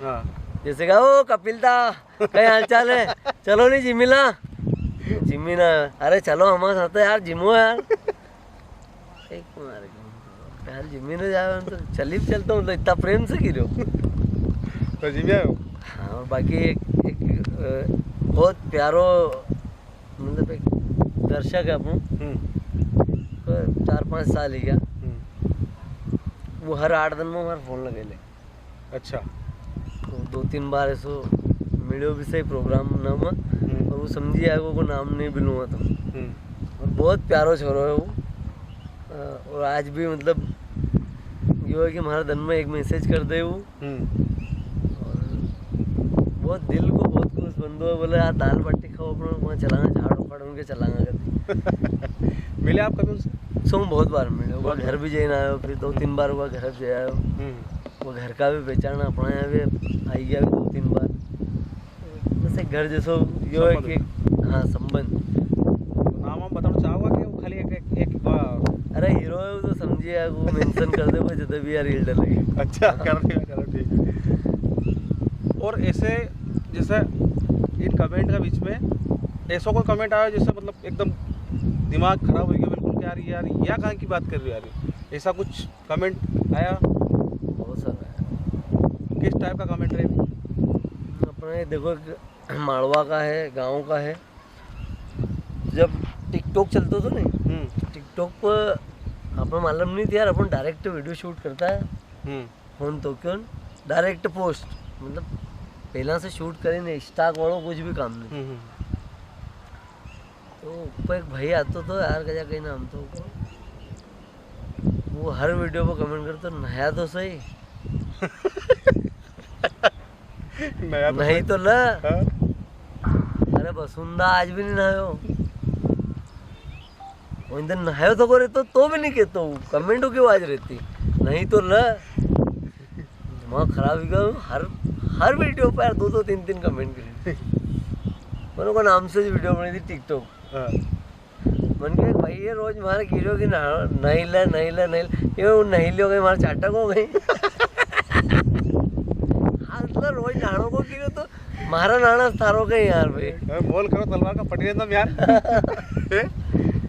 हाँ
जैसे कहा ओ कपिल दा क्या हाल चाल है, चलो नहीं जिमिला जिमी ना, अरे चलो हमारे साथ है यार, जिमो यार एक यार जिमी ने जाए तो चली चलता हूँ, तो इतना प्रेम से गिरो
तो जिम आए हो?
हाँ बाकी एक बहुत प्यारो मतलब एक दर्शक है अपन, 4-5 साल ही गया, वो हर 8 दिन में हमारा फोन लगे ले।
अच्छा
तो 2-3 बार ऐसो मिलो भी सही प्रोग्राम ना में, और वो समझी आए को नाम नहीं बिलूँगा तो, और बहुत प्यारो छोरो है वो। और आज भी मतलब ये है कि हमारे दिन में एक मैसेज कर दे वो, और बहुत दिल को बहुत खुश बंदो है, बोले यार दाल बाटी खाओ अपना वहाँ चलाना, झाड़ उखाड़ उनके चलाना करते।
मिले आप कभी उनसे?
सो बहुत बार मिले, वो घर भी जाना आयो, फिर 2-3 बार हुआ घर से आयो, वो घर का भी पहचाना, अपना यहाँ भी आई गया 2-3 बार, बस एक घर जैसो यो है कि हाँ संबंध।
नाम हम बताना चाहूँगा कि वो खाली एक
अरे हीरो है वो तो समझिए, वो मेंशन कर दे वो जब भी यार रील डलेगी।
अच्छा करो ठीक। और ऐसे जैसे इन कमेंट का बीच में ऐसा कोई कमेंट आया जैसे मतलब एकदम दिमाग खराब हो गया बिल्कुल कि यार या कहाँ की बात कर रही हो यार, ऐसा कुछ कमेंट आया?
बहुत सारा है।
किस टाइप का कमेंट है?
अपने देखो माड़वा का है, गांव का है। जब टिकटॉक चलता था नहीं, टिकटॉक पर अपन मालूम नहीं था यार, अपन डायरेक्ट वीडियो शूट करता है फोन तो क्यों डायरेक्ट पोस्ट, मतलब पहला से शूट करें नहीं, स्टॉक वालों कुछ भी काम नहीं। तो ऊपर एक भाई आता तो यार क्या कहीं नाम तो वो हर वीडियो पर कमेंट करता तो नया तो सही
नया तो
नहीं तो ला।
हाँ?
अरे बसुंदा आज भी नहीं नहायो, वो इंदर नहायो तो करे तो भी नहीं कहता हूँ, कमेंटों की आवाज रहती नहीं तो ला। दिमाग खराब हो गया, हर वीडियो पर यार 2-2, 3-3 कमेंट करे। मैंने को नाम से वीडियो बनी थी टिकटॉक, मन के भाई ये रोज मारे कीड़ों की नहीं लियो गई मारे चाटक हो गई। हाँ मतलब रोज नाणों को कीड़ो तो मारा नाना थारो गए यार भाई।
बोल करो तलवार का पटी रहता यार।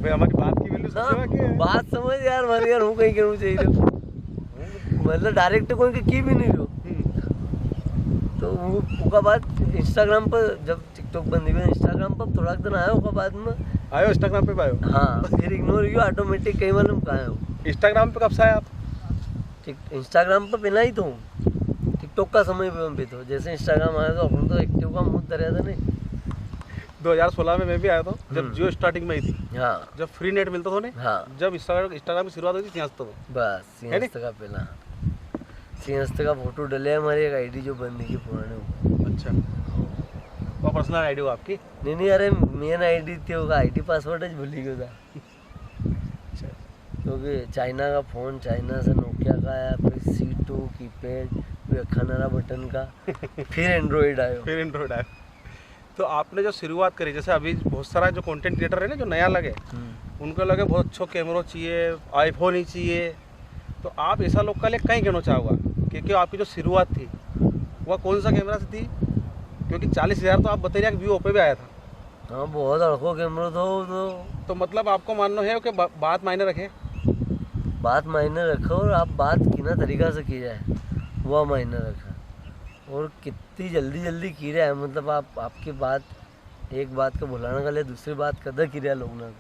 भाई हमारी बात की वैल्यू समझो कि
बात समझ यार मारे यार हूँ कहीं करूँ चाहिए मतलब डायरेक्ट कोई की भी नहीं लो। तो वो बाद इंस्टाग्राम पर जब टिकटॉक बंद हुई इंस्टाग्राम पर थोड़ा दिन आया होगा बाद में
आयो इंस्टाग्राम पे आयो।
हाँ फिर इग्नोर किया ऑटोमेटिक कई मालूम कहाँ हो।
इंस्टाग्राम पे कब से आए आप?
इंस्टाग्राम पर बिना ही तो हूँ, टिकटॉक का समय पे तो जैसे इंस्टाग्राम आया तो अपन तो एक्टिव का मुँह दरिया था नहीं।
2016 में मैं भी आया था जब जियो स्टार्टिंग में ही थी,
हाँ
जब फ्री नेट मिलता था नहीं,
हाँ
जब इंस्टाग्राम की शुरुआत हुई थी सिंहस्थ तो
बस सिंहस्थ का पहला सिंहस्थ का फोटो डले हमारी एक आईडी जो बंद की पुराने ऊपर।
अच्छा, वो पर्सनल आईडी हो आपकी?
नहीं अरे मेन आईडी थी वो आईडी पासवर्ड भूल गया था क्योंकि चाइना का फ़ोन चाइना से नोकिया का आया, फिर C2 कीपैड, फिर अखानारा बटन का, फिर एंड्रॉइड आया।
तो आपने जो शुरुआत करी, जैसे अभी बहुत सारा जो कंटेंट क्रिएटर है ना जो नया लगे, उनको लगे बहुत अच्छा कैमरा चाहिए, आईफोन ही चाहिए, तो आप ऐसा लोग का लिए कहीं कहना चाहोगा क्योंकि आपकी जो शुरुआत थी वह कौन सा कैमरा से थी? क्योंकि 40,000 तो आप बता रहे व्यू ओपे भी आया था।
हाँ बहुत अड़को कैमरा
तो मतलब आपको मानना है कि बात मायने रखे,
बात मायने रखो और आप बात कितना तरीका से की जाए वह मायने रखा और कितनी जल्दी की रहा है। मतलब आपकी बात एक बात को भुलाने का लिए दूसरी बात कदर की रहा है लोग ना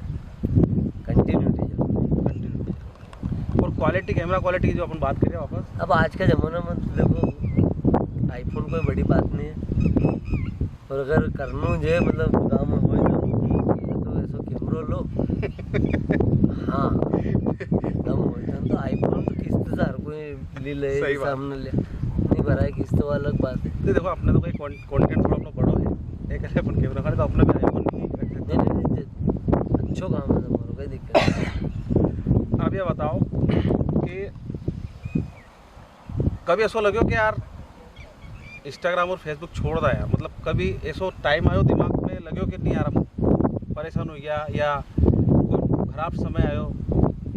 कंटिन्यूटी
और क्वालिटी, कैमरा क्वालिटी की जो अपन बात करें वापस,
अब आज का ज़माना में देखो आईफोन कोई बड़ी बात नहीं है और अगर करना जो है मतलब गाँव में हो तो ऐसा कैमरा लो हाँ दम हो तो आईफोन तो किस्त से हर कोई ले ले सामने ले नहीं भरा है किस्त वाला अलग बात है।
तो देखो अपने तो कोई कंटेंट थोड़ा अपना बड़ो है एक ऐसे अपन कैमरा खाने तो अपने भी आईफोन
नहीं अच्छो काम है तुम्हारा कोई दिक्कत नहीं।
आप ये बताओ कि कभी ऐसा लगे कि यार इंस्टाग्राम और फेसबुक छोड़ रहा है, मतलब कभी ऐसा टाइम आयो दिमाग में लगे कि नहीं यार अब परेशान हो गया या कोई खराब समय आयो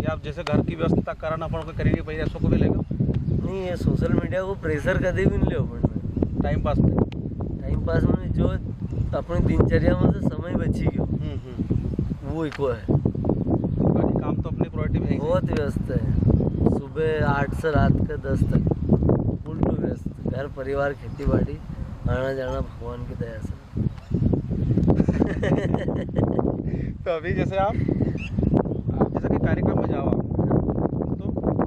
या जैसे घर की व्यवस्था कराना अपन को करेंगे भाई ऐसा को भी लगे?
नहीं ये सोशल मीडिया को प्रेशर कभी भी नहीं ले अपन
टाइम पास
में जो अपनी दिनचर्या में से समय बची गयो वो इको है।
बाकी काम तो अपनी प्रायोरिटी में
बहुत व्यस्त है, सुबह 8 से रात के 10 तक फुल टू व्यस्त, घर परिवार खेती बाड़ी आना जाना भगवान की दया से।
तो अभी जैसे आप जैसे कि कार्यक्रम में जाओ तो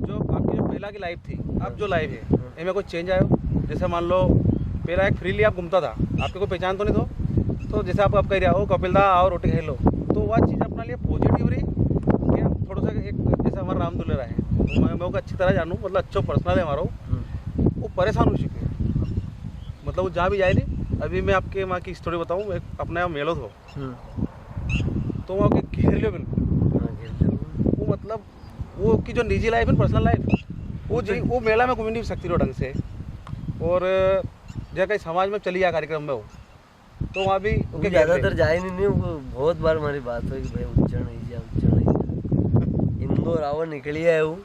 जो आपकी जो पहला की लाइफ थी अब जो लाइफ है इनमें कोई चेंज आयो? जैसे मान लो पहला एक फ्रीली आप घूमता था, आपके कोई पहचान तो नहीं तो जैसे आप कह रहे हो कपिल दा आओ रोटी खा लो, तो वह चीज़ अपने लिए पॉजिटिव रही या थोड़ा सा एक जैसे हमारा राम दुलेरा है मैं उसको अच्छी तरह जानूँ, मतलब अच्छा पर्सनल है हमारा, वो परेशान हो चुके मतलब वो जहाँ भी जाए नहीं। अभी मैं आपके वहाँ की स्टोरी बताऊँ, एक अपने यहाँ मेलो था तो वहाँ के घेर लियो बिल्कुल, वो मतलब वो की जो निजी लाइफ है पर्सनल लाइफ वो मेला में घूम नहीं सकती ढंग से, और जब कहीं समाज में चली जाए कार्यक्रम में हो तो वहाँ भी
ज़्यादातर जाए नहीं बहुत बार हमारी बात हुई कि भाई उज्जैन नहीं जा इंदौर आओ निकली है वो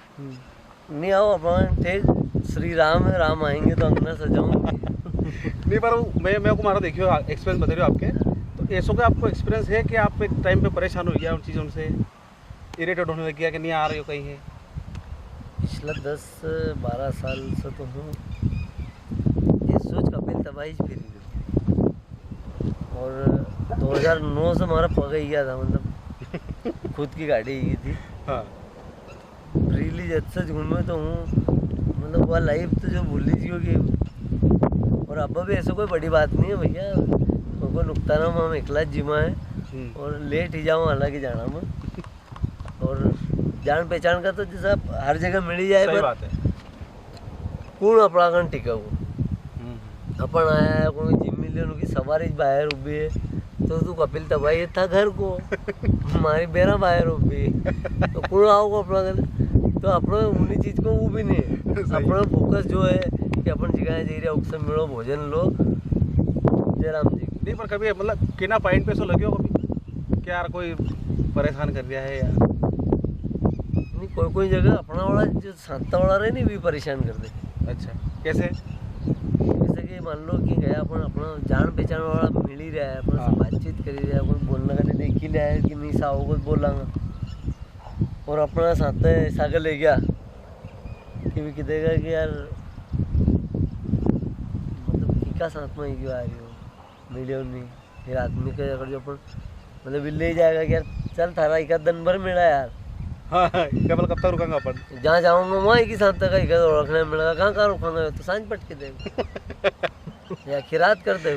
नहीं आओ अपन ठीक श्री राम है, राम आएंगे तो अंगना सजाऊंगी
नहीं पर मैं को मारा देखियो एक्सपीरियंस बता रहे हो आपके, तो ऐसा का आपको एक्सपीरियंस है कि आप एक टाइम पे परेशान हो गया उन चीज़ों से, इरिटेट होने लग गया कि नहीं आ रही हो कहीं है?
पिछला 10-12 साल से तो हूँ ये सोच कपिल तबाही फिर और 2009 से हमारा पक ही गया था, मतलब खुद की गाड़ी ही थी।
हाँ
फ्रीली जब से घूमे तो हूँ, मतलब वह लाइफ तो जो भूल लीजिए कि और अब भी ऐसा कोई बड़ी बात नहीं है भैया, कोई नुकताना में हम एकला जिमा है और लेट ही जाऊँ हालांकि जाना में और जान पहचान का तो जैसा हर जगह मिल ही जाए,
सही बात है।
कौन अपना कन टिका हुआ अपन आया है कोई जिम मिलियन की सवारी बाहर उभी है तो तू कपिल तबाही था घर को हमारी बेरा बाहर उभी तो कौन आओगे अपना घर, तो अपना उन्हीं चीज़ को वो भी नहीं है अपना फोकस जो है कि अपन जगह जा रहा उससे मिलो भोजन लो जय राम जी।
नहीं पर कभी मतलब किना पॉइंट पे सो लगे हो कभी कि यार कोई परेशान कर दिया है यार?
नहीं कोई जगह अपना वाला जो संता वाला रहे नहीं भी परेशान कर दे।
अच्छा कैसे?
जैसे कि मान लो कि गया अपन अपना जान पहचान वाला मिल ही रहा है, अपना से बातचीत कर ही रहा है, कोई बोलने का देख ही रहा है कि नहीं साहब कुछ बोलांगा और अपना साथ ऐसा कर ले गया कि भी कहेगा कि यार मतलब एका साथ में क्यों आ रही हो मिलियो नहीं। फिर आदमी के अगर जो अपन मतलब ले जाएगा कि यार चल थारा एक दिन भर मिला यार।
हाँ केवल कब तक रुकेंगे अपन?
जहाँ जाऊँगा वहाँ एक ही साथ तक एक रखने मिलेगा। कहाँ कहाँ रुकांगा तो सांझ पट के देगा या खिरात कर दे।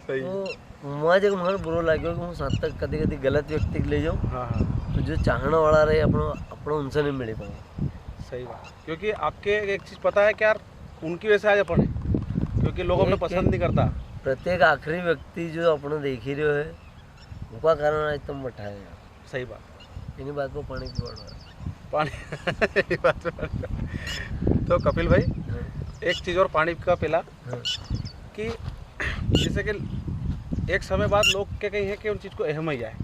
सही।
तो वहाँ जब मुझे बुरा लगे कि मैं साथ तक कभी कभी गलत व्यक्ति के ले जाऊँ।
हाँ हाँ
तो जो चाहने वाला रहे अपना उनसे नहीं मिले पाऊँ।
सही बात। क्योंकि आपके एक चीज़ पता है कि यार उनकी वजह से आज अपन है, क्योंकि लोग अपने पसंद नहीं करता।
प्रत्येक आखिरी व्यक्ति जो अपने देख ही रहे है उनका कारण आज तुम बैठा है।
सही बात।
इन्हीं बात को पानी की बढ़
पानी ये बात तो कपिल भाई एक चीज़ और पानी का पिला कि जैसे कि एक समय बाद लोग क्या कहीं है कि उन चीज़ को अहम ही आए।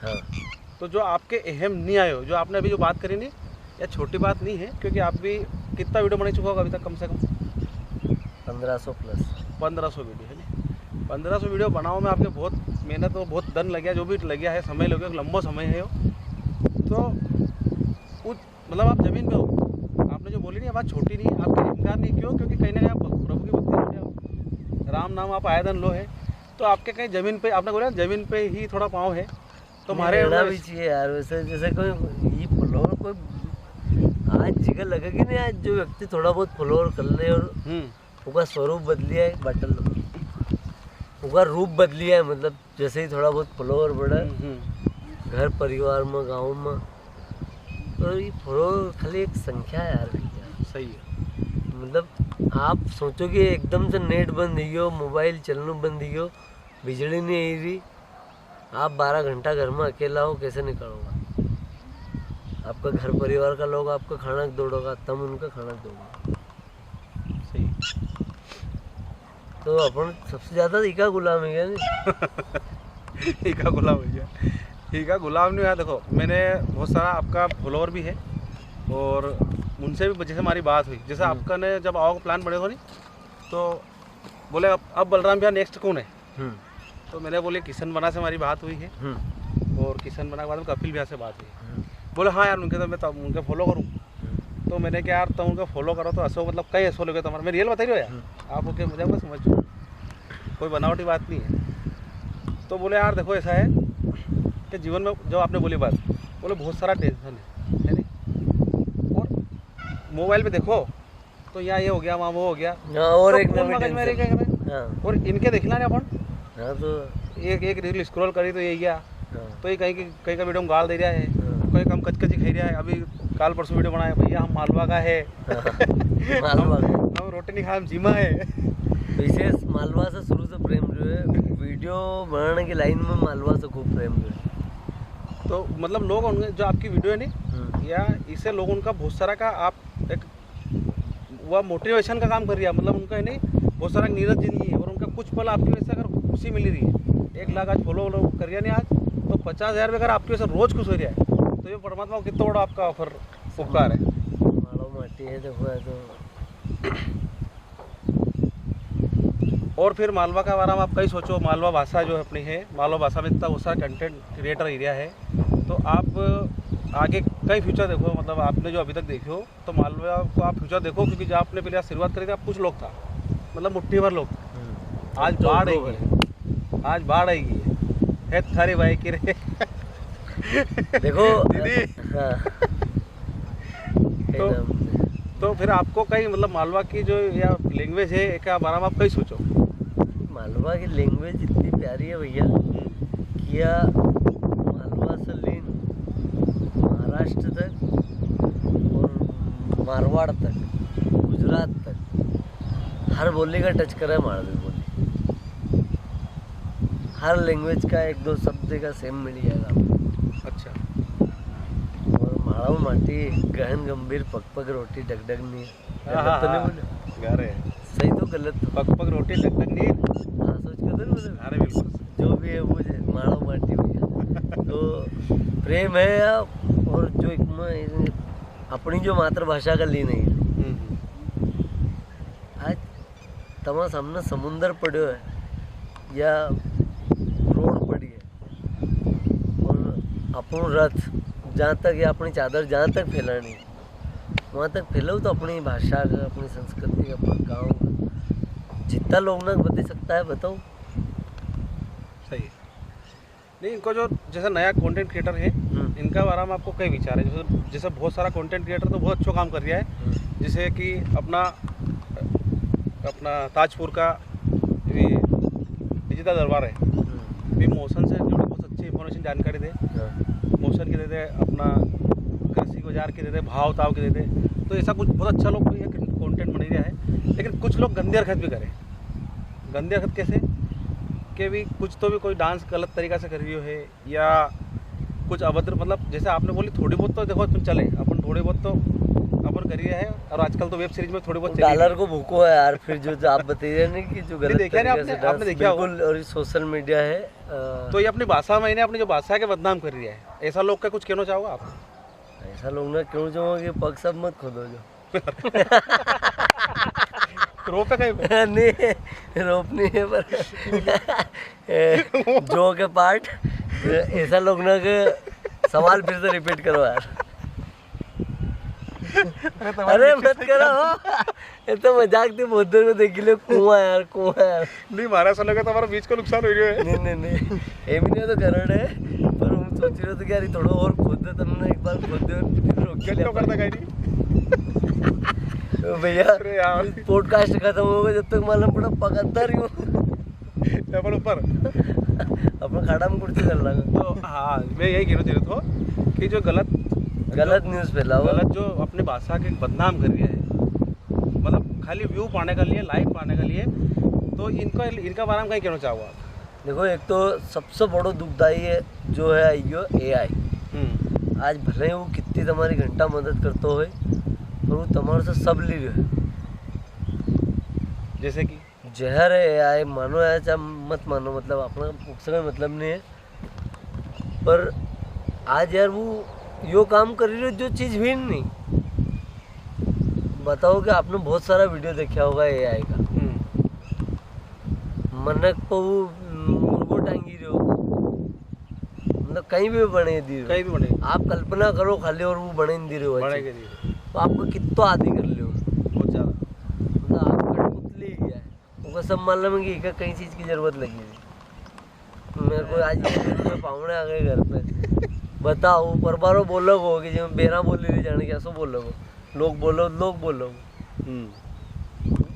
हाँ।
तो जो आपके अहम नहीं आए हो, जो आपने अभी जो बात करी नहीं, यह छोटी बात नहीं है, क्योंकि आप भी कितना वीडियो बना चुका होगा अभी तक? कम से कम
1500 प्लस
1500 वीडियो है नहीं? 1500 वीडियो बनाओ में आपके बहुत मेहनत और बहुत धन लग गया, जो भी लग गया है, समय लग गया, लंबा समय है वो। तो उस मतलब आप ज़मीन पे हो, आपने जो बोली नहीं बात छोटी नहीं है, आपका इनकार नहीं। क्यों? क्योंकि कहीं ना कहीं आप प्रभु की भक्ति करते हो, राम नाम आप आए दिन लो है, तो आपके कहीं ज़मीन पे आपने बोला ज़मीन पे ही थोड़ा पाँव है। तो हमारे
भी चाहिए यार वैसे। जैसे कोई ये फॉलोअर कोई आज जिगर लगेगी नहीं। आज जो व्यक्ति थोड़ा बहुत फॉलोअर कर ले और उसका स्वरूप बदलिया है बटल उसका रूप बदलिया है। मतलब जैसे ही थोड़ा बहुत फॉलोअर बढ़ा घर परिवार में गाँव में, तो ये फॉलोअर खाली एक संख्या है यार भैया।
सही है।
मतलब आप सोचो कि एकदम से नेट बंद ही हो, मोबाइल चलना बंद ही हो, बिजली नहीं आ रही, आप 12 घंटा घर में अकेला हो, कैसे निकलोगा? आपका घर परिवार का लोग आपका खाना दौड़ोगा, तुम उनका खाना दौड़ोगा।
सही।
तो अपन सबसे ज़्यादा इका गुलाम है नहीं?
हीका गुलाम भैया, हीका गुलाम नहीं है। देखो मैंने बहुत सारा आपका फॉलोअर भी है और उनसे भी जैसे हमारी बात हुई, जैसे आपका ने जब आओ प्लान बने हो नहीं, तो बोले अब बलराम भैया नेक्स्ट कौन है? तो मैंने बोले किशन बना से हमारी बात हुई है और किशन बना के बाद में कपिल भैया से बात हुई। बोले हाँ यार उनके तो मैं उनके फॉलो करूँ। तो मैंने क्या यार तुम उनका फॉलो करो तो असो मतलब कई असो लगे तुम्हारा, मैं रियल बता रही हो यार आप ओके, मुझे आपको समझ कोई बनावटी बात नहीं है। तो बोले यार देखो ऐसा है कि जीवन में जो आपने बोली बात, बोले बहुत सारा टेंशन है नहीं, और मोबाइल पे देखो तो यहाँ ये हो गया वहाँ वो हो गया,
और
तो
एक
कौन
नवी
मगज मारी
टेंशन।
क्या कर रहे?
हाँ
और इनके देखना नहीं अपन,
हाँ तो
एक रील स्क्रॉल करी तो ये गया,
हाँ
तो ये कहीं का वीडियो में गाल दे रहा है,
हाँ।
कोई कम कचकची खा रहा है। अभी काल परसों वीडियो बनाया भैया हम मालवा का है
मालवा
हम रोटी नहीं खाए हम जीमा है।
विशेष मालवा से शुरू से प्रेम जो है, वीडियो बनाने की लाइन में मालवा से खूब प्रेम जो है।
तो मतलब लोग उनके जो आपकी वीडियो है नहीं या इससे लोग उनका बहुत सारा का आप एक वह मोटिवेशन का काम कर रही है, मतलब उनका है नहीं बहुत सारा नीरज जिंदगी है और उनका कुछ पल आपकी वजह से अगर खुशी मिल रही है, 1 लाख आज फॉलो कर रहा नहीं आज, तो 50,000 अगर आपकी वजह से रोज खुश हो रहा है, तो ये परमात्मा को कितना बड़ा आपका ऑफर उपकार है।
मालो माटी है देखो है तो।
और फिर मालवा का बारे में आप कहीं सोचो, मालवा भाषा जो अपनी है, मालवा भाषा में इतना बहुत सारा कंटेंट क्रिएटर एरिया है, तो आप आगे कई फ्यूचर देखो, मतलब आपने जो अभी तक देखे हो तो मालवा को आप फ्यूचर देखो, क्योंकि जब आपने पहले शुरुआत करी थी आप कुछ लोग था, मतलब मुट्ठी भर लोग, आज बाढ़ आएगी, आज बाढ़ आएगी है थारे भाई की रे
देखो
दीदी।
हाँ।
तो फिर आपको कहीं मतलब मालवा की जो या लैंग्वेज है क्या बारे में आप कहीं सोचो?
मालवा की लैंग्वेज इतनी प्यारी है भैया, किया मालवा से लीन महाराष्ट्र तक और मारवाड़ तक, गुजरात तक, हर बोली का टच करा है मालवी बोली। हर लैंग्वेज का 1-2 शब्द का सेम मिल जाएगा आपको।
अच्छा।
और माड़ाऊ माटी गहन गंभीर पक पक रोटी डगडग नहीं
हाँ,
तो नहीं बोले
गा रहे
सही तो गलत तो
पक पक रोटी टक टक नहीं।
हाँ सोच कर तो नहीं बोले।
अरे बिल्कुल
जो भी है वो माड़ाऊ माटी भैया तो प्रेम है और जो एक अपनी जो मातृभाषा का ली नहीं है। आज तमाम सामने समुंदर पड़ो है या रोड पड़ी है और अपन रथ जहाँ तक या अपनी चादर जहाँ तक फैलानी वहाँ तक फैलाओ, तो अपनी भाषा का, अपनी संस्कृति का, अपने गाँव का इतना लोग ना बता सकता है, बताओ।
सही है। नहीं, इनको जो जैसे नया कंटेंट क्रिएटर है, इनका बारे में आपको कई विचार है? जैसे बहुत सारा कंटेंट क्रिएटर तो बहुत अच्छा काम कर रहा है, जैसे कि अपना ताजपुर का ये डिजिटल दरबार है, भी मौसम से जुड़ी बहुत अच्छी इंफॉर्मेशन जानकारी दे, मौसम की दे दे, अपना कृषि औजार की दे दे, भाव ताव की दे दे। तो ऐसा कुछ बहुत अच्छा लोग कंटेंट बन रहा है। लेकिन कुछ लोग गंदी हरकत भी करें। गंदी हरकत कैसे कि भी कुछ तो भी कोई डांस गलत तरीका से कर रही हो है, या कुछ अभद्र, मतलब जैसे आपने बोली थोड़ी बहुत तो देखो तुम चले, अपन थोड़ी बहुत तो अपन करिए है, और आजकल तो वेब सीरीज में थोड़ी बहुत
डॉलर को भूको है यार। फिर जो आप बताइए ना कि जो गलत
देखा नहीं आपने, आपने देखा होगा,
और ये सोशल मीडिया है,
तो ये अपनी भाषा में अपनी जो भाषा है के बदनाम कर रही है। ऐसा लोग का कुछ कहना चाहोगे आप?
ऐसा लोग ना क्यों चाहोगे, पग सब मत खोदो जो
रोप है कहीं
नहीं, रोप नहीं है, पर जो के पार्ट ऐसा लोग ना के सवाल फिर से रिपीट करो यार। अरे मत करो, ये तो मजाक थी, बहुत देर में देख लो। कुआं यार, कुआं यार।
नहीं, मारा सा लगा तुम्हारा बीच को नुकसान हो रहा है।
नहीं ये भी नहीं तो करोड़ है, पर हम सोच रहे थे कि यार थोड़ा और खोद दे, तुमने एक बार खोद दे रोक के
करता कहीं नहीं
भैया। पॉडकास्ट खत्म होगा जब तक मालूम पड़ा पकड़ता ही हूँ
टेबल ऊपर
अपना खाड़ा में कुर्सी कर लगा।
तो हाँ, मैं यही कहना चाह रहा था कि जो गलत
न्यूज़ फैलाओ,
गलत जो अपने भाषा के बदनाम कर रही है, मतलब खाली व्यू पाने के लिए, लाइक पाने के लिए, तो इनका बारे में कहीं कहना चाहोगे आप?
देखो, एक तो सबसे बड़ो दुखदाई है जो है यो AI। आज भले ही वो कितनी तुम्हारी घंटा मदद करते हुए, पर वो तुम्हारे से सब ले रहे है।
जैसे कि
जहर है AI, मानो या चाहे मत मानो, मतलब अपना उसका मतलब नहीं है, पर आज यार वो यो काम कर रही है जो चीज़ भी नहीं। बताओ कि आपने बहुत सारा वीडियो देखा होगा AI का, मनक को मुर्गो टांगी रहे हो, मतलब कहीं भी बने दी
कहीं भी बने,
आप कल्पना करो खाली, और वो बने नहीं दे रहे हो, तो आपको कितना आदि कर लियो,
बहुत ज़्यादा,
मतलब आप कठपुतली ही गया है। वो सब मालूम है कि एक कहीं चीज़ की ज़रूरत लगी है। मेरे को आज पावड़े आ गए घर पे, बताओ परबारो बोलो हो कि जो बेरा बोल रही जाने कैसो बोलो, लोग बोलो।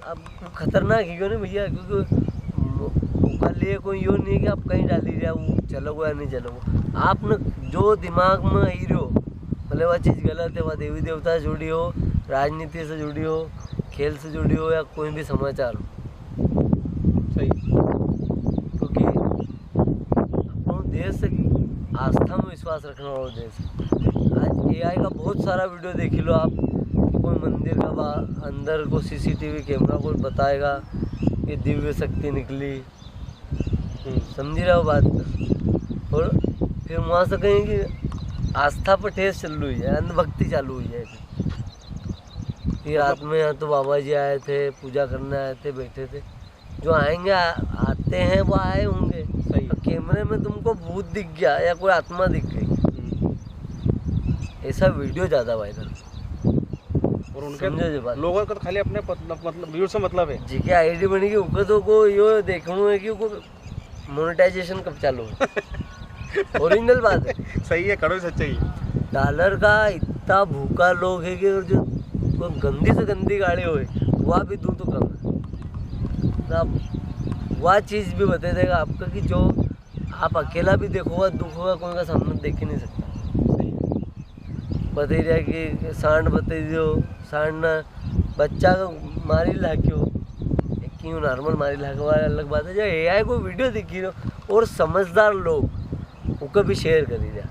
अब खतरनाक ही क्यों नहीं भैया, क्योंकि कल लिए कोई यो नहीं है कि आप कहीं डाली रहा वो चलोगे या नहीं चलोगे। आप न जो दिमाग में आई रहो, भले वह चीज़ गलत है, वह देवी देवता से जुड़ी हो, राजनीति से जुड़ी हो, खेल से जुड़ी हो, या कोई भी समाचार हो,
सही,
क्योंकि अपने देश से आस्था में विश्वास रखने वाला देश है। आज AI का बहुत सारा वीडियो देख लो आप, कोई मंदिर का अंदर को CCTV कैमरा को बताएगा ये दिव्य शक्ति निकली, समझ रहे हो बात को, और फिर वहाँ से कहें कि आस्था पर ठेस चल रही है, अंधभक्ति चालू हुई है। फिर रात में यहाँ तो बाबा जी आए थे, पूजा करने आए थे, बैठे थे, जो आएंगे आते हैं वो आए होंगे।
सही,
कैमरे में तुमको भूत दिख गया या कोई आत्मा दिख गई, ऐसा वीडियो ज़्यादा वायरल,
और उनके
बात
लोगों का तो खाली अपने मतलब व्यूअर से मतलब है।
जी के आईडी बनेगी उनको तो को यो देखूँ है कि उनको मोनेटाइजेशन कब चालू है। ओरिजिनल बात है,
सही है, कड़वी सच्चाई।
डॉलर का इतना भूखा लोग है कि जो गंदी से गंदी गाड़ी हो वह भी दूँ तो कम है। आप वह चीज़ भी बता देगा आपका कि जो आप अकेला भी देखोगा, दुख होगा, कोई का सामने देख ही नहीं सकता। बता ही रहा कि सांड बता दो, सांड ना बच्चा का मारी लाक्यो, क्यों नॉर्मल मारी लाके वाला अलग बात है। जो AI को वीडियो दिखी रहो और समझदार लोग उनको भी शेयर करी रहा,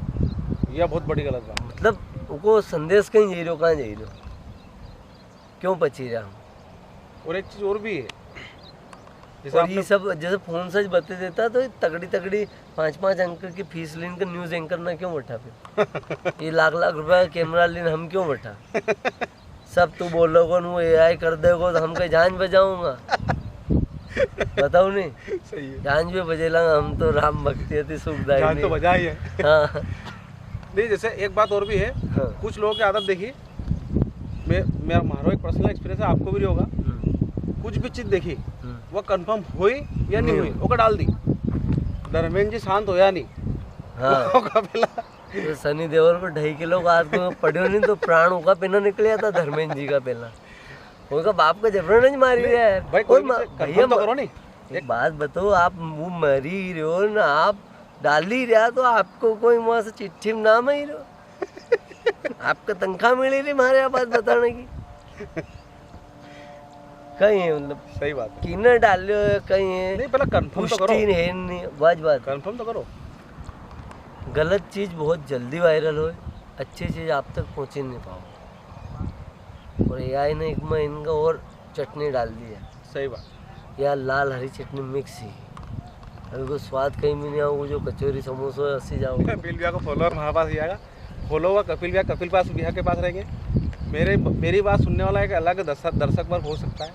यह बहुत बड़ी गलत बात,
मतलब उनको संदेश कहीं जा रहे हो, कहाँ जा रहे हो, क्यों पची रहा हूँ।
और एक चीज़ और भी है,
और ये सब जैसे फोन से बता देता तो तगड़ी 5-5 अंक की फीस लेन का न्यूज़ एंकर ना क्यों बैठा, फिर ये लाख रुपया कैमरा लेन हम क्यों बैठा। सब तू बोलोगे वो AI कर देगो तो हम कहीं जान बजाऊंगा, बताओ नहीं।
सही है,
जान भी बजेला, हम तो राम भक्ति थी सुखदाई
जान तो बजा ही है।
हाँ
नहीं, जैसे एक बात और भी है,
हाँ।
कुछ लोगों की आदत देखिए, मेरा एक पर्सनल एक्सपीरियंस है, आपको भी होगा कुछ भी चीज़ देखी वो कंफर्म हुई या नहीं हुई, वो डाल दी। धर्मेंद्र जी शांत होया नहीं।
हाँ
कपिला
तो सनी देओल को 2.5 किलो का आज को पढ़ियो नहीं तो प्राण होगा पहना निकलिया था धर्मेंद्र जी का पहला। उनका बाप का जबरन नहीं मारी है यार।
भाई कोई भैया तो करो नहीं।
एक बात बताओ, आप वो मरी रहे हो ना, आप डाल ही रहा तो आपको कोई वहां से चिट्ठी में नाम ही रहो। आपका तनख्वाह मिली रही हमारे बात बताने की कहीं है, मतलब
सही बात है।
किन्ने डालियो कहीं है
नहीं, पहले कंफर्म तो करो।
पुष्टि है नहीं, बात
कंफर्म तो करो।
गलत चीज़ बहुत जल्दी वायरल हो, अच्छी चीज़ आप तक पहुँच ही नहीं पाओ। और एआई ने एक में इनका और चटनी डाल दी है।
सही बात।
या लाल हरी चटनी मिक्स ही, अभी को स्वाद कहीं भी नहीं आओगे, जो कचौरी समोसा अस्सी जाओगे।
कपिल भैया को फॉलोअर हमारे पास ही आएगा, फॉलोवर कपिल भैया कपिल पास भैया के पास रहेंगे। मेरी बात सुनने वाला एक अलग दर्शक वर्ग हो सकता है,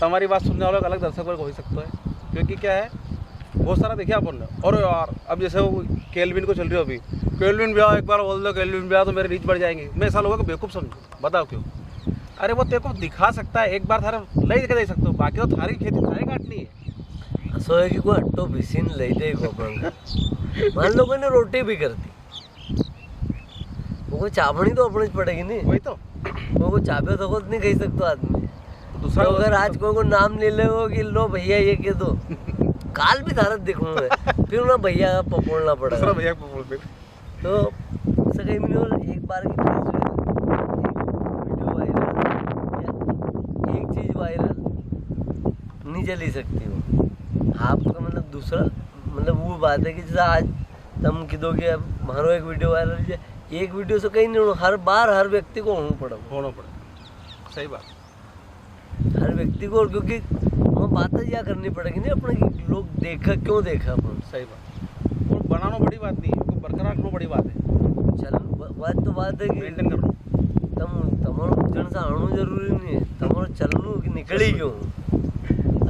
तुम्हारी बात सुनने वाला एक अलग दर्शक वर्ग हो सकता है। क्योंकि क्या है, बहुत सारा देखिए अपन ने। और यार अब जैसे वो केल्विन को चल रही हो, अभी केल्विन भैया एक बार बोल दो केल्विन भैया तो मेरे रीच बढ़ जाएंगे। मैं ऐसा लोगों को बेवकूफ़ समझूँ, बताओ क्यों? अरे वो तेरे को दिखा सकता है, एक बार थारे ले के दे सकते हो, बाकी तो थारी खेती थारी काटनी है।
सो है कि कोई हट्टो भिसीन ले दे मान लोगों ने रोटी भी कर दी, वो कोई चावनी तो अपने पड़ेगी नहीं।
वही तो
वो को चाबे तो खुद नहीं कह सकता आदमी।
दूसरा
तो अगर आज को नाम ले ले वो कि लो भैया ये कह दो, काल भी धारत देखूँ मैं, फिर ना भैया पकड़ना पड़ेगा।
दूसरा भैया को बोल दे।
तो सही में एक बार की वीडियो वायरल, एक चीज़ वायरल नहीं चली सकती वो आपका, मतलब दूसरा मतलब वो बात है कि जैसे आज तुम किदोगे अब मारो एक वीडियो वायरल है, एक वीडियो से कहीं नहीं होना, हर बार हर व्यक्ति को होना पड़ेगा।
सही बात,
हर व्यक्ति को, क्योंकि वो बातें क्या करनी पड़ेगी नहीं अपने कि लोग देखा क्यों देखा अपन।
सही बात। और बनाना बड़ी बात नहीं है, बरकरार रखना बड़ी बात है।
चल बात तो बात है कि
मेंटेन कर लो।
તમારું ઉજણ से આણું જરૂરી नहीं है, તમારું चलનું कि निकली गयो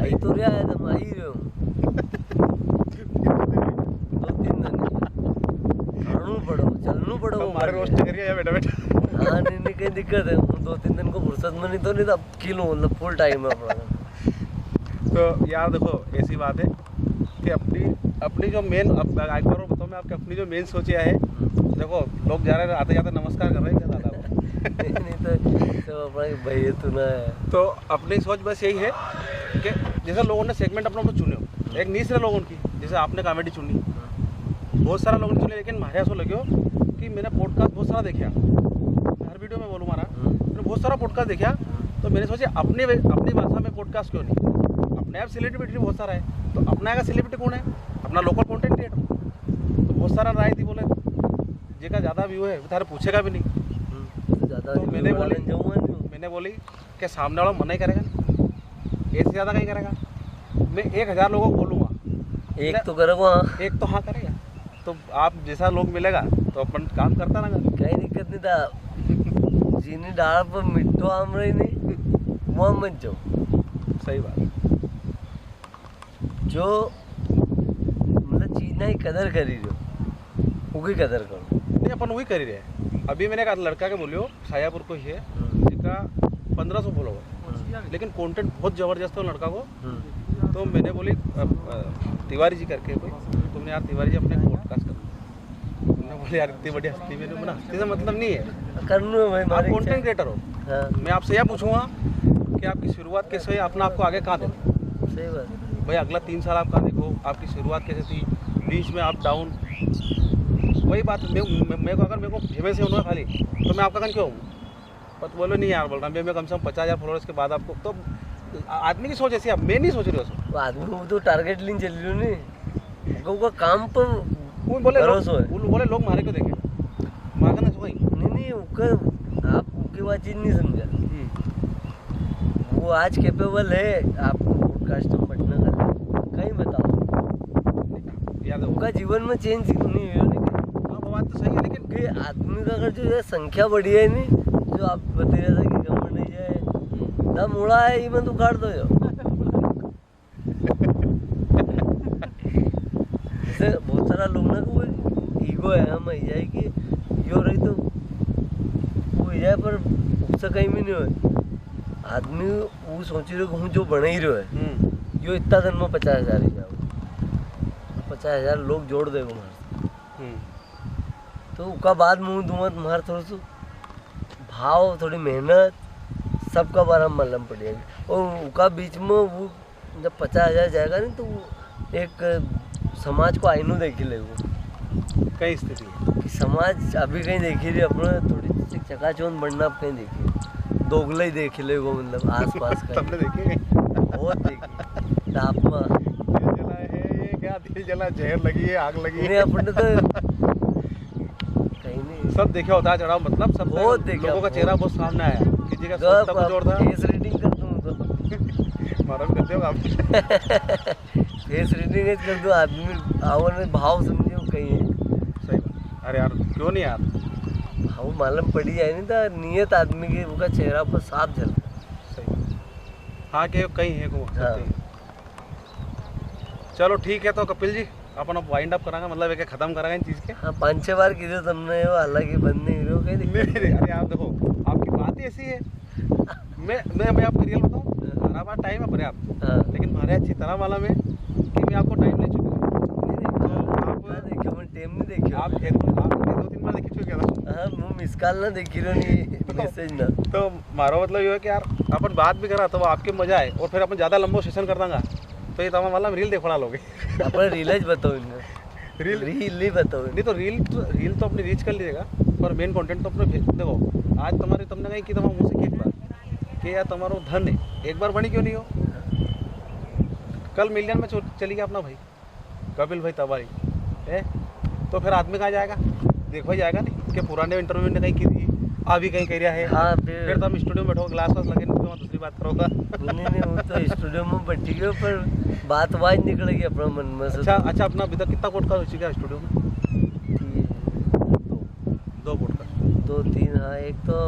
आई तो रहा है, तुम आई रहे हो 2-3 दिन आणू पड़ो चलनू पड़ो
हमारे रोस्ट करिए या बेटा बेटा।
हाँ नहीं कहीं दिक्कत है, 2-3 दिन को फुर्सत में नहीं तो नहीं, अब किलो मतलब फुल टाइम है अपना।
तो यार देखो ऐसी बात है कि अपनी जो मेन, अब एक बार बताओ मैं आपकी अपनी जो मेन सोचिया है, देखो लोग जा रहे आते जाते नमस्कार कर रहे हैं क्या दादा
नहीं तो अपना भैया तू ना है।
तो अपनी सोच बस यही है कि जैसे लोगों ने सेगमेंट अपना अपना चुने हो, एक नीच है लोगों की, जैसे आपने कॉमेडी चुनी, बहुत सारा लोगों ने चुने, लेकिन मारे ऐसा लगे कि मैंने पॉडकास्ट बहुत सारा देखा, हर वीडियो में बोलूँ मारा मैंने बहुत सारा पॉडकास्ट देखा, तो मैंने सोचा अपनी भाषा में पॉडकास्ट क्यों नहीं। अपने आप सेलिब्रिटी बहुत सारा है, तो अपना का सेलिब्रिटी कौन है, अपना लोकल कंटेंट क्रिएटर। तो बहुत सारा राय थी, बोले जेका ज़्यादा व्यू है तारे पूछेगा भी नहीं। तो मैंने बोली कि सामने वाला मना ही करेगा, एक से ज़्यादा नहीं करेगा। मैं 1000 लोगों को बोलूँगा,
एक तो करेगा,
एक तो हाँ करेगा। तो आप जैसा लोग मिलेगा तो अपन काम करता ना,
कहीं दिक्कत नहीं था। चीनी डाल पर मिट्टो आम रही नहीं वहाँ मत जाओ।
सही बात।
जो मतलब चीज ना ही कदर करी रहो, वही कदर करो।
नहीं अपन वही कर ही रहे हैं। अभी मैंने एक लड़का के बोलियो सायापुर को ही है, जिसका 1500 फॉलोवर, लेकिन कंटेंट बहुत ज़बरदस्त है लड़का को। तो मैंने बोली तिवारी जी करके कोई, तुमने यार तिवारी जी अपने पॉडकास्ट कर। तुमने बोले यार इतनी बड़ी हस्ती, मैंने बोला हस्ती से मतलब नहीं है,
करना भाई,
आप कंटेंट क्रिएटर हो।
हाँ।
मैं आपसे यह पूछूंगा कि आपकी शुरुआत कैसे हुई, अपना आपको आगे कहाँ देखो।
सही बात
भाई अगला 3 साल आप कहाँ देखो, आपकी शुरुआत कैसे थी, बीच में आप डाउन, वही बात। मेरे को अगर मेरे को फेमस है उन्होंने खाली, तो मैं आपका कन क्यों हूँ। पर तो बोलो नहीं यार, बोल रहा मैं कम से कम 50,000 फॉलोअर्स के बाद आपको, तो आदमी की सोच ऐसी है, मैं नहीं सोच रही हूँ।
वो आदमी को तो टारगेट लिंक चल रही हो नहीं, वो काम पर
वो बोले लोग मारे क्यों देखे, मार करना चाहिए
नहीं आप उनकी बात चीज नहीं समझा। वो आज कैपेबल है आपको पॉडकास्ट में पढ़ना का, कहीं बताओ
याद
उनका जीवन में चेंज नहीं हुआ।
हाँ वो बात तो सही है, लेकिन
कि आदमी का अगर जो है संख्या बढ़ी है नहीं, जो आप बता रहे थे कि गवर्नमेंट नहीं जाए दम उड़ा है, ये मैं उखाड़ दो जो जैसे बहुत सारा लोग ना कोई ईगो है, हम जाए कि यो रही तो वो जाए, पर उससे कहीं भी नहीं हो। आदमी वो सोची रहो कि हूँ जो बने ही रहो है यो इतना दिन में 50,000 ही जाओ 50,000 लोग जोड़ देगो मार तो उसका बाद मुँह दूंगा तुम्हारा थोड़ा सा भाव थोड़ी मेहनत सबका बारे में मालूम पड़ जाएगी। और उसका बीच में वो जब 50,000 जाएगा नहीं तो वो एक समाज को आईनों देखी लेगो
कई स्थिति है
कि समाज अभी कहीं देखी रही अपने थोड़ी सी चकाचौंध बनना आप कहीं देखी दोगला ही देख लेगो मतलब आस पास का
तुमने देखी
बहुत देखी तापमा
दिल जला है ये क्या दिल जला जहर लगी है आग लगी
नहीं
है
अपने तो कहीं नहीं
सब देखा होता है चढ़ाव मतलब सब
बहुत देखा,
लोगों का
बहुत।
चेहरा बहुत सामने आया किसी का सोचता कुछ और था
फेस रीडिंग कर दूँ तो
मारा भी करते हो आप
फेस रीडिंग कर दो आदमी आवन में भाव समझो कहीं है
सही बात अरे यार क्यों नहीं यार
भाव मालूम पड़ी जाए नहीं था नियत आदमी के उसका चेहरा पर साफ झलका
सही हाँ के कहीं है को
हाँ।
चलो ठीक है तो कपिल जी अपन अब वाइंड अप करांगे मतलब एक खत्म करांगे इन चीज़ के
हाँ 5-6 बार कीधो तुमने वो हालांकि बंद नहीं रहो कहीं
नहीं नहीं अरे आप देखो आपकी बात ही ऐसी है मैं आपको रियल बताऊँ हमारा पास टाइम है पर्याप्त
हाँ
लेकिन हमारे अच्छी तरह मालूम है कि मैं आपको टाइम ले चुका हूँ
देखो मैं टाइम नहीं देखी
आप एक दो तीन बार देखी चुके था
हाँ मुँह मिस कॉल ना देखी रहो नहीं मैसेज ना
तो मारो मतलब ये है कि यार अपन बात भी करा तो वो आपके मजा आए और फिर अपन ज़्यादा लंबो सेशन कर देंगे तो ये तमाम वाला रील देखना लोगे
अपन रील बताओ इनको रील ही बताओ
नहीं तो रील तो अपनी रीच कर लीजिएगा पर मेन कंटेंट तो अपने देखो आज तुम्हारे तुमने कहीं कि तुम्हारे मुँह से एक बार कि यार तुम्हारा धन है एक बार बनी क्यों नहीं हो कल मिलियन में चली गया अपना भाई कपिल भाई तबारी है तो फिर आदमी कहाँ जाएगा देखो जाएगा नहीं कि पुराने इंटरव्यू ने कहीं की थी अभी कहीं कह रहा है
हाँ
फिर तो हम स्टूडियो में बैठो ग्लास वास लगे नहीं दूसरी बात करोगा
नहीं वो तो स्टूडियो में बैठी गई पर बात वाज निकलेगी अपना मन में से
अच्छा अपना अभी तक कितना पॉडकास्ट हो चुका है स्टूडियो में दो पॉडकास्ट
2-3 हाँ एक तो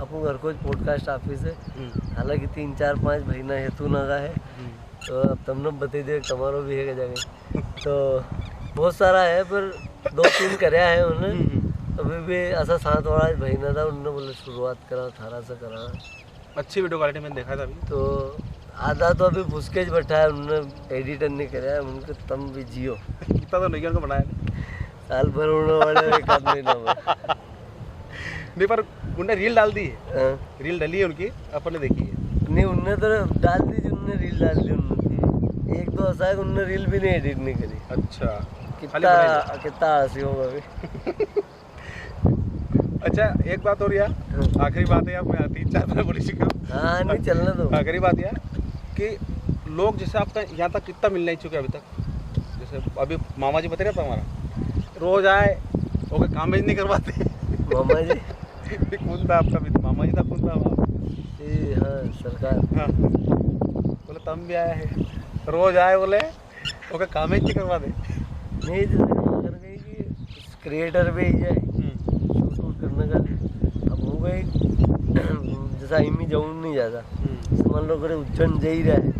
अपन घर को पॉडकास्ट ऑफिस है हालांकि 3-4-5 महीना हेतु नगा है तो अब तुमने बता दे तुम्हारो भी है जाएगा तो बहुत सारा है पर 2-3 कराया है उन्होंने अभी भी ऐसा 7 वाला महीना था उन्होंने बोले शुरुआत करा 18 से करा
अच्छी वीडियो क्वालिटी मैंने देखा था अभी
तो आधा तो अभी फुसकेज बैठा है उन्होंने एडिटर नहीं कराया उनके तुम भी जियो
कितना तो नहीं बनाया
साल भर होने वाले एक आध महीना में
नहीं पर उनने रील डाल दी है
हाँ।
रील डली है उनकी अपन ने देखी है
नहीं उनने तो डाल दी उनने रील डाल दी उन्होंने एक तो ऐसा है कि उनने रील भी नहीं एडिट नहीं करी
अच्छा
कितना हंसी होगा अभी
अच्छा एक बात और यार आखिरी बात है यार मैं 3-4 बार बोली चुका हूँ
हाँ नहीं चलना दो
आखिरी बात यार कि लोग जैसे आपका यहाँ तक कितना मिल नहीं चुके अभी तक जैसे अभी मामा जी बता रहे था हमारा रोज आए ओके काम ही नहीं करवाते
मामा जी
कौन था आपका भी मामा जी था कौन था
ये हाँ सरकार
हाँ बोले तम भी आया है रोज आए बोले ओके काम ही नहीं करवा दे
नहीं तो अगर कहीं कि क्रिएटर भी जाए शूट करने का अब हो गई जैसा इमी जाऊँ नहीं जाता मान लो करे उज्जैन जा ही रहा है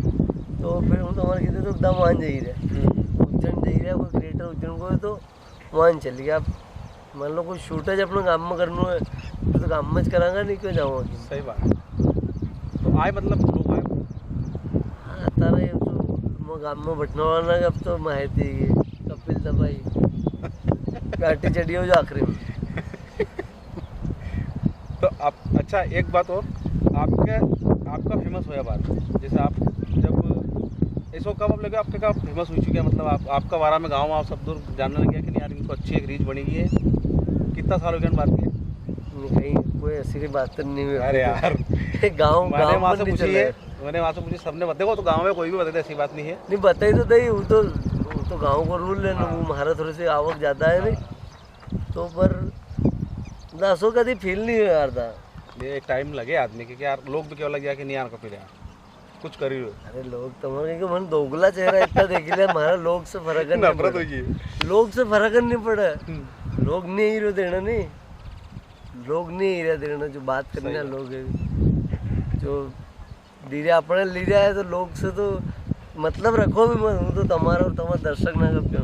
तो फिर हम तो हमारे कहते तो एकदम वहाँ जा ही रहा है उज्जैन जा ही रहा है कोई क्रिएटर उज्जैन को तो वहाँ चल गया अब मान लो कोई शूटेज अपने काम में करना है तो काम में करांगा नहीं क्यों जाऊँगा
सही बात तो आए मतलब लोग आए
हाँ आता रहे तो काम में बैठने वाला अब तो माहिती है कपिल दबाई काटी चढ़ी हो जो आखिरी में
तो आप अच्छा एक बात और आपका फेमस होया बात जैसे आप जब इसको कब आप लगे आपके कब फेमस हो चुके हैं मतलब आपका बारा में गाँव आप सब दूर जानने लगे कि नहीं यार इनको अच्छी एक रीच बनी हुई है कितना साल हो गया बात की
कहीं कोई ऐसी की बात नहीं हुई
अरे यार
गाँव
मैंने वहाँ से पूछी है मैंने वहाँ से पूछी सबने बताया तो गाँव में कोई भी बताते ऐसी बात नहीं है
नहीं बताई तो दही वो तो गाँव का रूल है ना वो हमारा थोड़ी सी आवक ज़्यादा है नहीं तो पर दसों कभी फील नहीं हुआ यार था
ये एक टाइम लगे आदमी के कि यार लोग भी क्या लग गया कि नहीं यार कपिल यार कुछ कर ही रहे
अरे लोग तुम्हारे के मन दोगला चेहरा इतना देख लिया हमारा लोग से फर्क नहीं
नफरत
पड़ा
होगी
लोग से फर्क नहीं पड़ा लोग नहीं हीरो देना नहीं लोग नहीं हीरा देना जो बात करने
सही
लोग है जो धीरे अपने ले रहा है तो लोग से तो मतलब रखो भी मत हूँ तो तुम्हारा और तुम्हारा दर्शक ना कब क्या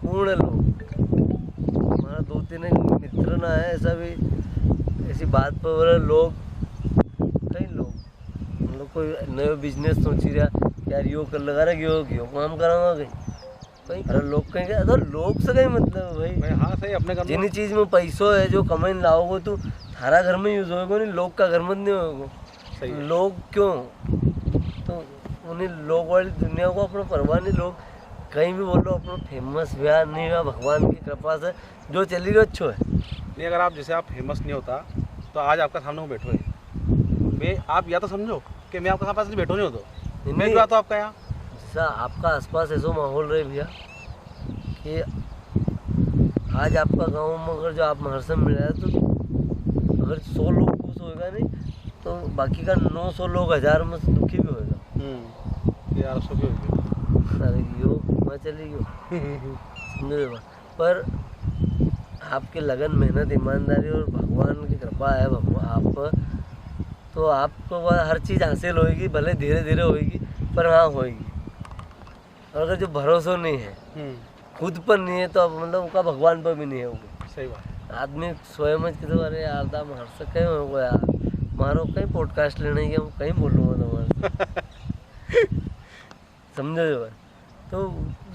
पूर्ण लोग हमारा 2-3 मित्र ना है ऐसा भी ऐसी बात पर बोले लोग कहीं कोई नयो बिजनेस सोची रहा यार यो कर लगा रहा यो काम कराऊंगा कहीं अरे लोग कहीं तो लोग से कहीं मतलब है भाई।
हाँ सही, अपने घर
जिन चीज़ में पैसों है जो कमाई लाओगे तो थारा घर में यूज़ होगा नहीं, लोग का घर में नहीं होगा।
सही है।
लोग क्यों, तो उन्हें लोग वाली दुनिया को अपना परवाह नहीं। लोग कहीं भी बोलो अपना फेमस हुआ नहीं हुआ भगवान की कृपा से जो चली गई अच्छो है।
नहीं, अगर आप जैसे आप फेमस नहीं होता तो आज आपका सामने में बैठो है मैं, आप या तो समझो कि मैं आपके पास बैठो नहीं हो तो मैं भी तो आपका यहाँ
जैसा आपका आसपास ऐसा माहौल रहे भैया कि आज आपका गांव में अगर जो आप हर समय मिल रहे हैं तो अगर 100 लोग खुश होएगा नहीं तो बाकी का 900 लोग 1000 में से दुखी भी होएगा।
यार सो भी हो गया।
अरे यो मैं चली गयो समझे बात। पर आपके लगन मेहनत ईमानदारी और भगवान की कृपा है भगवान आप पर, तो आपको वह हर चीज़ हासिल होएगी, भले धीरे धीरे होएगी पर हाँ होएगी। और अगर जो भरोसा नहीं है खुद पर नहीं है तो अब मतलब उनका भगवान पर भी नहीं है होगा।
सही बात।
आदमी स्वयं किसी अरे यार दाम हर से कहीं हो यार मारो कहीं पॉडकास्ट लेने की हम कहीं बोलूँगा तुम्हारे समझो जो बात। तो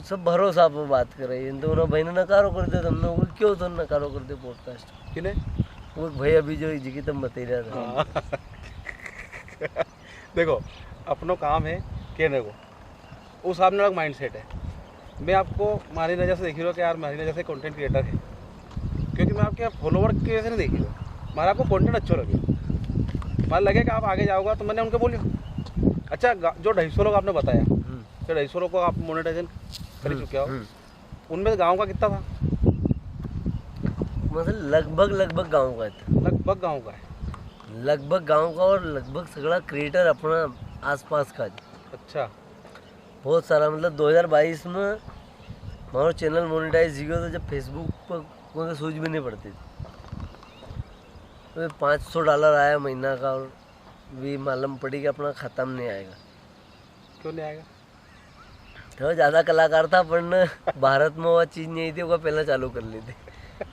सब भरोसा पर बात कर रही है तो उन्होंने भाई ने नकारो कर दिया तुमने वो क्यों तो नकारो कर दिया पॉडकास्ट
किने
वो भाई अभी जो जी की तुम बता ही रहा था।
देखो अपनो काम है कहने को, उस सामने अलग माइंड सेट है। मैं आपको हमारी नज़र से देख रहा हूँ कि यार हमारी नज़र से कंटेंट क्रिएटर है, क्योंकि मैं आपके फॉलोवर की वजह से नहीं देख रहा हूँ। हमारा आपको कंटेंट अच्छा लगे, हमारा लगे कि आप आगे जाओगा तो मैंने उनके बोलियो अच्छा जो 250 लोग आपने बताया तो 250 लोग को आप मोनेटाइजेशन कर चुके हो, उनमें से गाँव का कितना था?
मतलब लगभग गांव का था।
लगभग गाँव का है।
लगभग गांव का और लगभग सगड़ा क्रिएटर अपना आसपास का।
अच्छा
बहुत सारा मतलब 2022 में हमारा चैनल मोनेटाइज हो गया तो जब फेसबुक पर कोई सूझ भी नहीं पड़ती थी तो $500 आया महीना का और भी मालूम पड़ी कि अपना ख़त्म नहीं आएगा।
क्यों नहीं आएगा?
तो ज़्यादा कलाकार था पर न भारत में वह चीज़ नहीं थी वो पहले चालू कर ली थी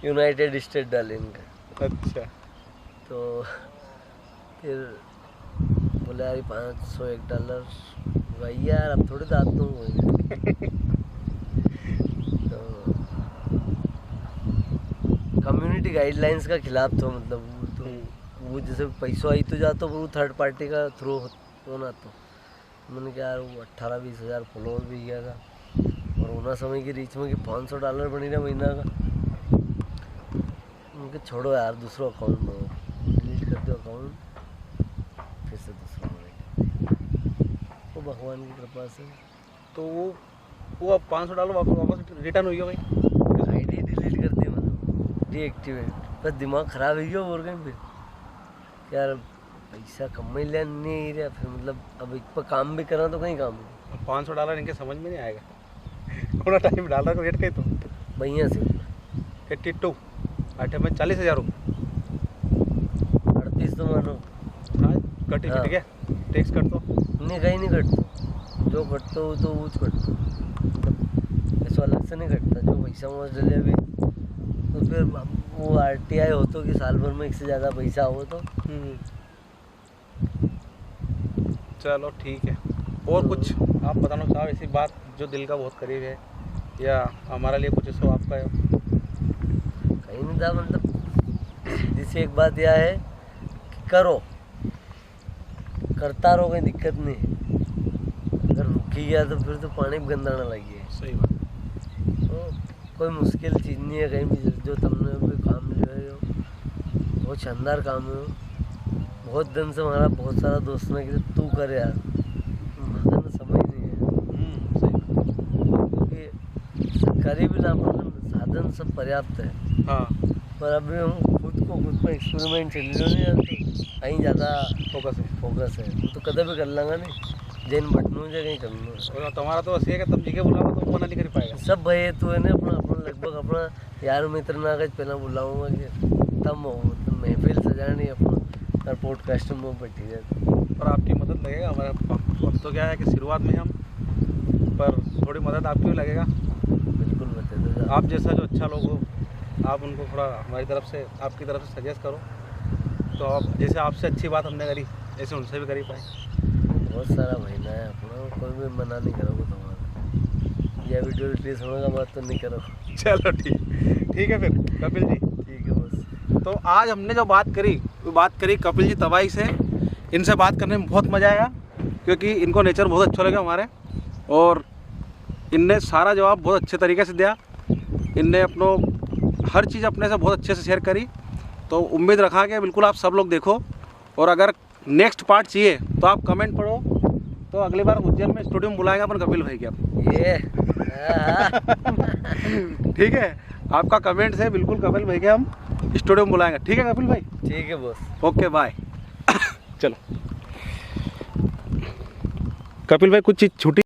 यूनाइटेड स्टेट डाले इनका।
अच्छा
तो फिर बोले यार $501 वही यार अब थोड़ी दाँत दूँ तो कम्युनिटी गाइडलाइंस का खिलाफ था मतलब वो तो वो जैसे पैसों आई तो जाता वो थर्ड पार्टी का थ्रू होना तो मैंने कहा यार वो 18-20 हज़ार फॉलोअर भी गया था और होना समय की रीच में कि $500 बनी रहा महीना का। उनके छोड़ो यार दूसरा अकाउंट में डिलीट कर दो अकाउंट फिर से दूसरा वो भगवान की कृपा से।
तो वो अब $500 वापस रिटर्न हुई हो गई?
आईडी डिलीट कर दी मतलब डीएक्टिवेट बस दिमाग ख़राब हो गया और कहीं फिर यार पैसा कमाई ले नहीं रहा फिर मतलब अब एक पर काम भी करा तो कहीं काम नहीं।
$500 इनके समझ में नहीं आएगा थोड़ा टाइम डाल रहा रेट कहीं तो
भैया से
82 8 में 40,000 रुपये
38 तो मानो
हाँ कटी
हाँ।
ठीक है टैक्स कट दो
नहीं कहीं नहीं कटता जो कटता हो तो वो कटता मतलब ऐसा अलग से नहीं कटता जो पैसा मुझ डले अभी तो फिर वो RTI हो तो कि साल भर में एक से ज़्यादा पैसा हो तो
चलो ठीक है। और कुछ आप बताना चाहो ऐसी बात जो दिल का बहुत करीब है या हमारे लिए कुछ ऐसा आपका है?
कहीं नहीं था मतलब सीधी सी एक बात यह है कि करो करता रहो कोई दिक्कत नहीं है। अगर रुकी गया तो फिर तो पानी में गंदा ना लगी।
सही बात।
तो कोई मुश्किल चीज़ नहीं है कहीं भी जो तुमने भी काम लिया है बहुत शानदार काम है। बहुत दिन से हमारा बहुत सारा दोस्त ने कि तू कर यार मगर समझ नहीं है
सही बात।
क्योंकि सरकारी भी ना साधन सब पर्याप्त है
हाँ
पर अभी हम खुद पर एक्सपेरिमेंट चल रहे हैं तो कहीं ज़्यादा फोकस है तो कदम भी कर लांगा नहीं जैन बटनू जो कहीं करना।
और तुम्हारा तो ऐसी है कि तब जी के बुलाओ तो मना नहीं कर पाएगा।
सब भाई तो है ना अपना लगभग अपना यार मित्र ना कर पहला बुलाऊंगा कि तब मतलब महफिल सजानी अपना और पॉडकास्ट में बैठी जाए
पर आपकी मदद लगेगा हमारे अब तो क्या है कि शुरुआत में हम पर थोड़ी मदद आपकी भी लगेगा।
बिल्कुल बता दो
आप जैसा जो अच्छा लोग हो आप उनको थोड़ा हमारी तरफ से आपकी तरफ से सजेस्ट करो तो आप जैसे आपसे अच्छी बात हमने करी ऐसे उनसे भी करी पाए।
बहुत सारा महीना है अपना, कोई भी मना नहीं करोगे तुम्हारा। यह वीडियो रिलीज होने का बात तो नहीं करो।
चलो ठीक है फिर कपिल जी।
ठीक है बस।
तो आज हमने जो बात करी वो बात करी कपिल जी तवाई से। इनसे बात करने में बहुत मज़ा आया क्योंकि इनको नेचर बहुत अच्छा लगा हमारे, और इनने सारा जवाब बहुत अच्छे तरीके से दिया। इनने अपनो हर चीज़ अपने से बहुत अच्छे से शेयर करी। तो उम्मीद रखा कि बिल्कुल आप सब लोग देखो, और अगर नेक्स्ट पार्ट चाहिए तो आप कमेंट पढ़ो, तो अगली बार उज्जैन में स्टूडियो में बुलाएंगे अपन कपिल भाई के आप।
ये
ठीक है, आपका कमेंट से बिल्कुल कपिल भाई के हम स्टूडियो में बुलाएंगे। ठीक है कपिल भाई?
ठीक है बॉस।
Okay bye. चलो कपिल भाई कुछ चीज़ छूटी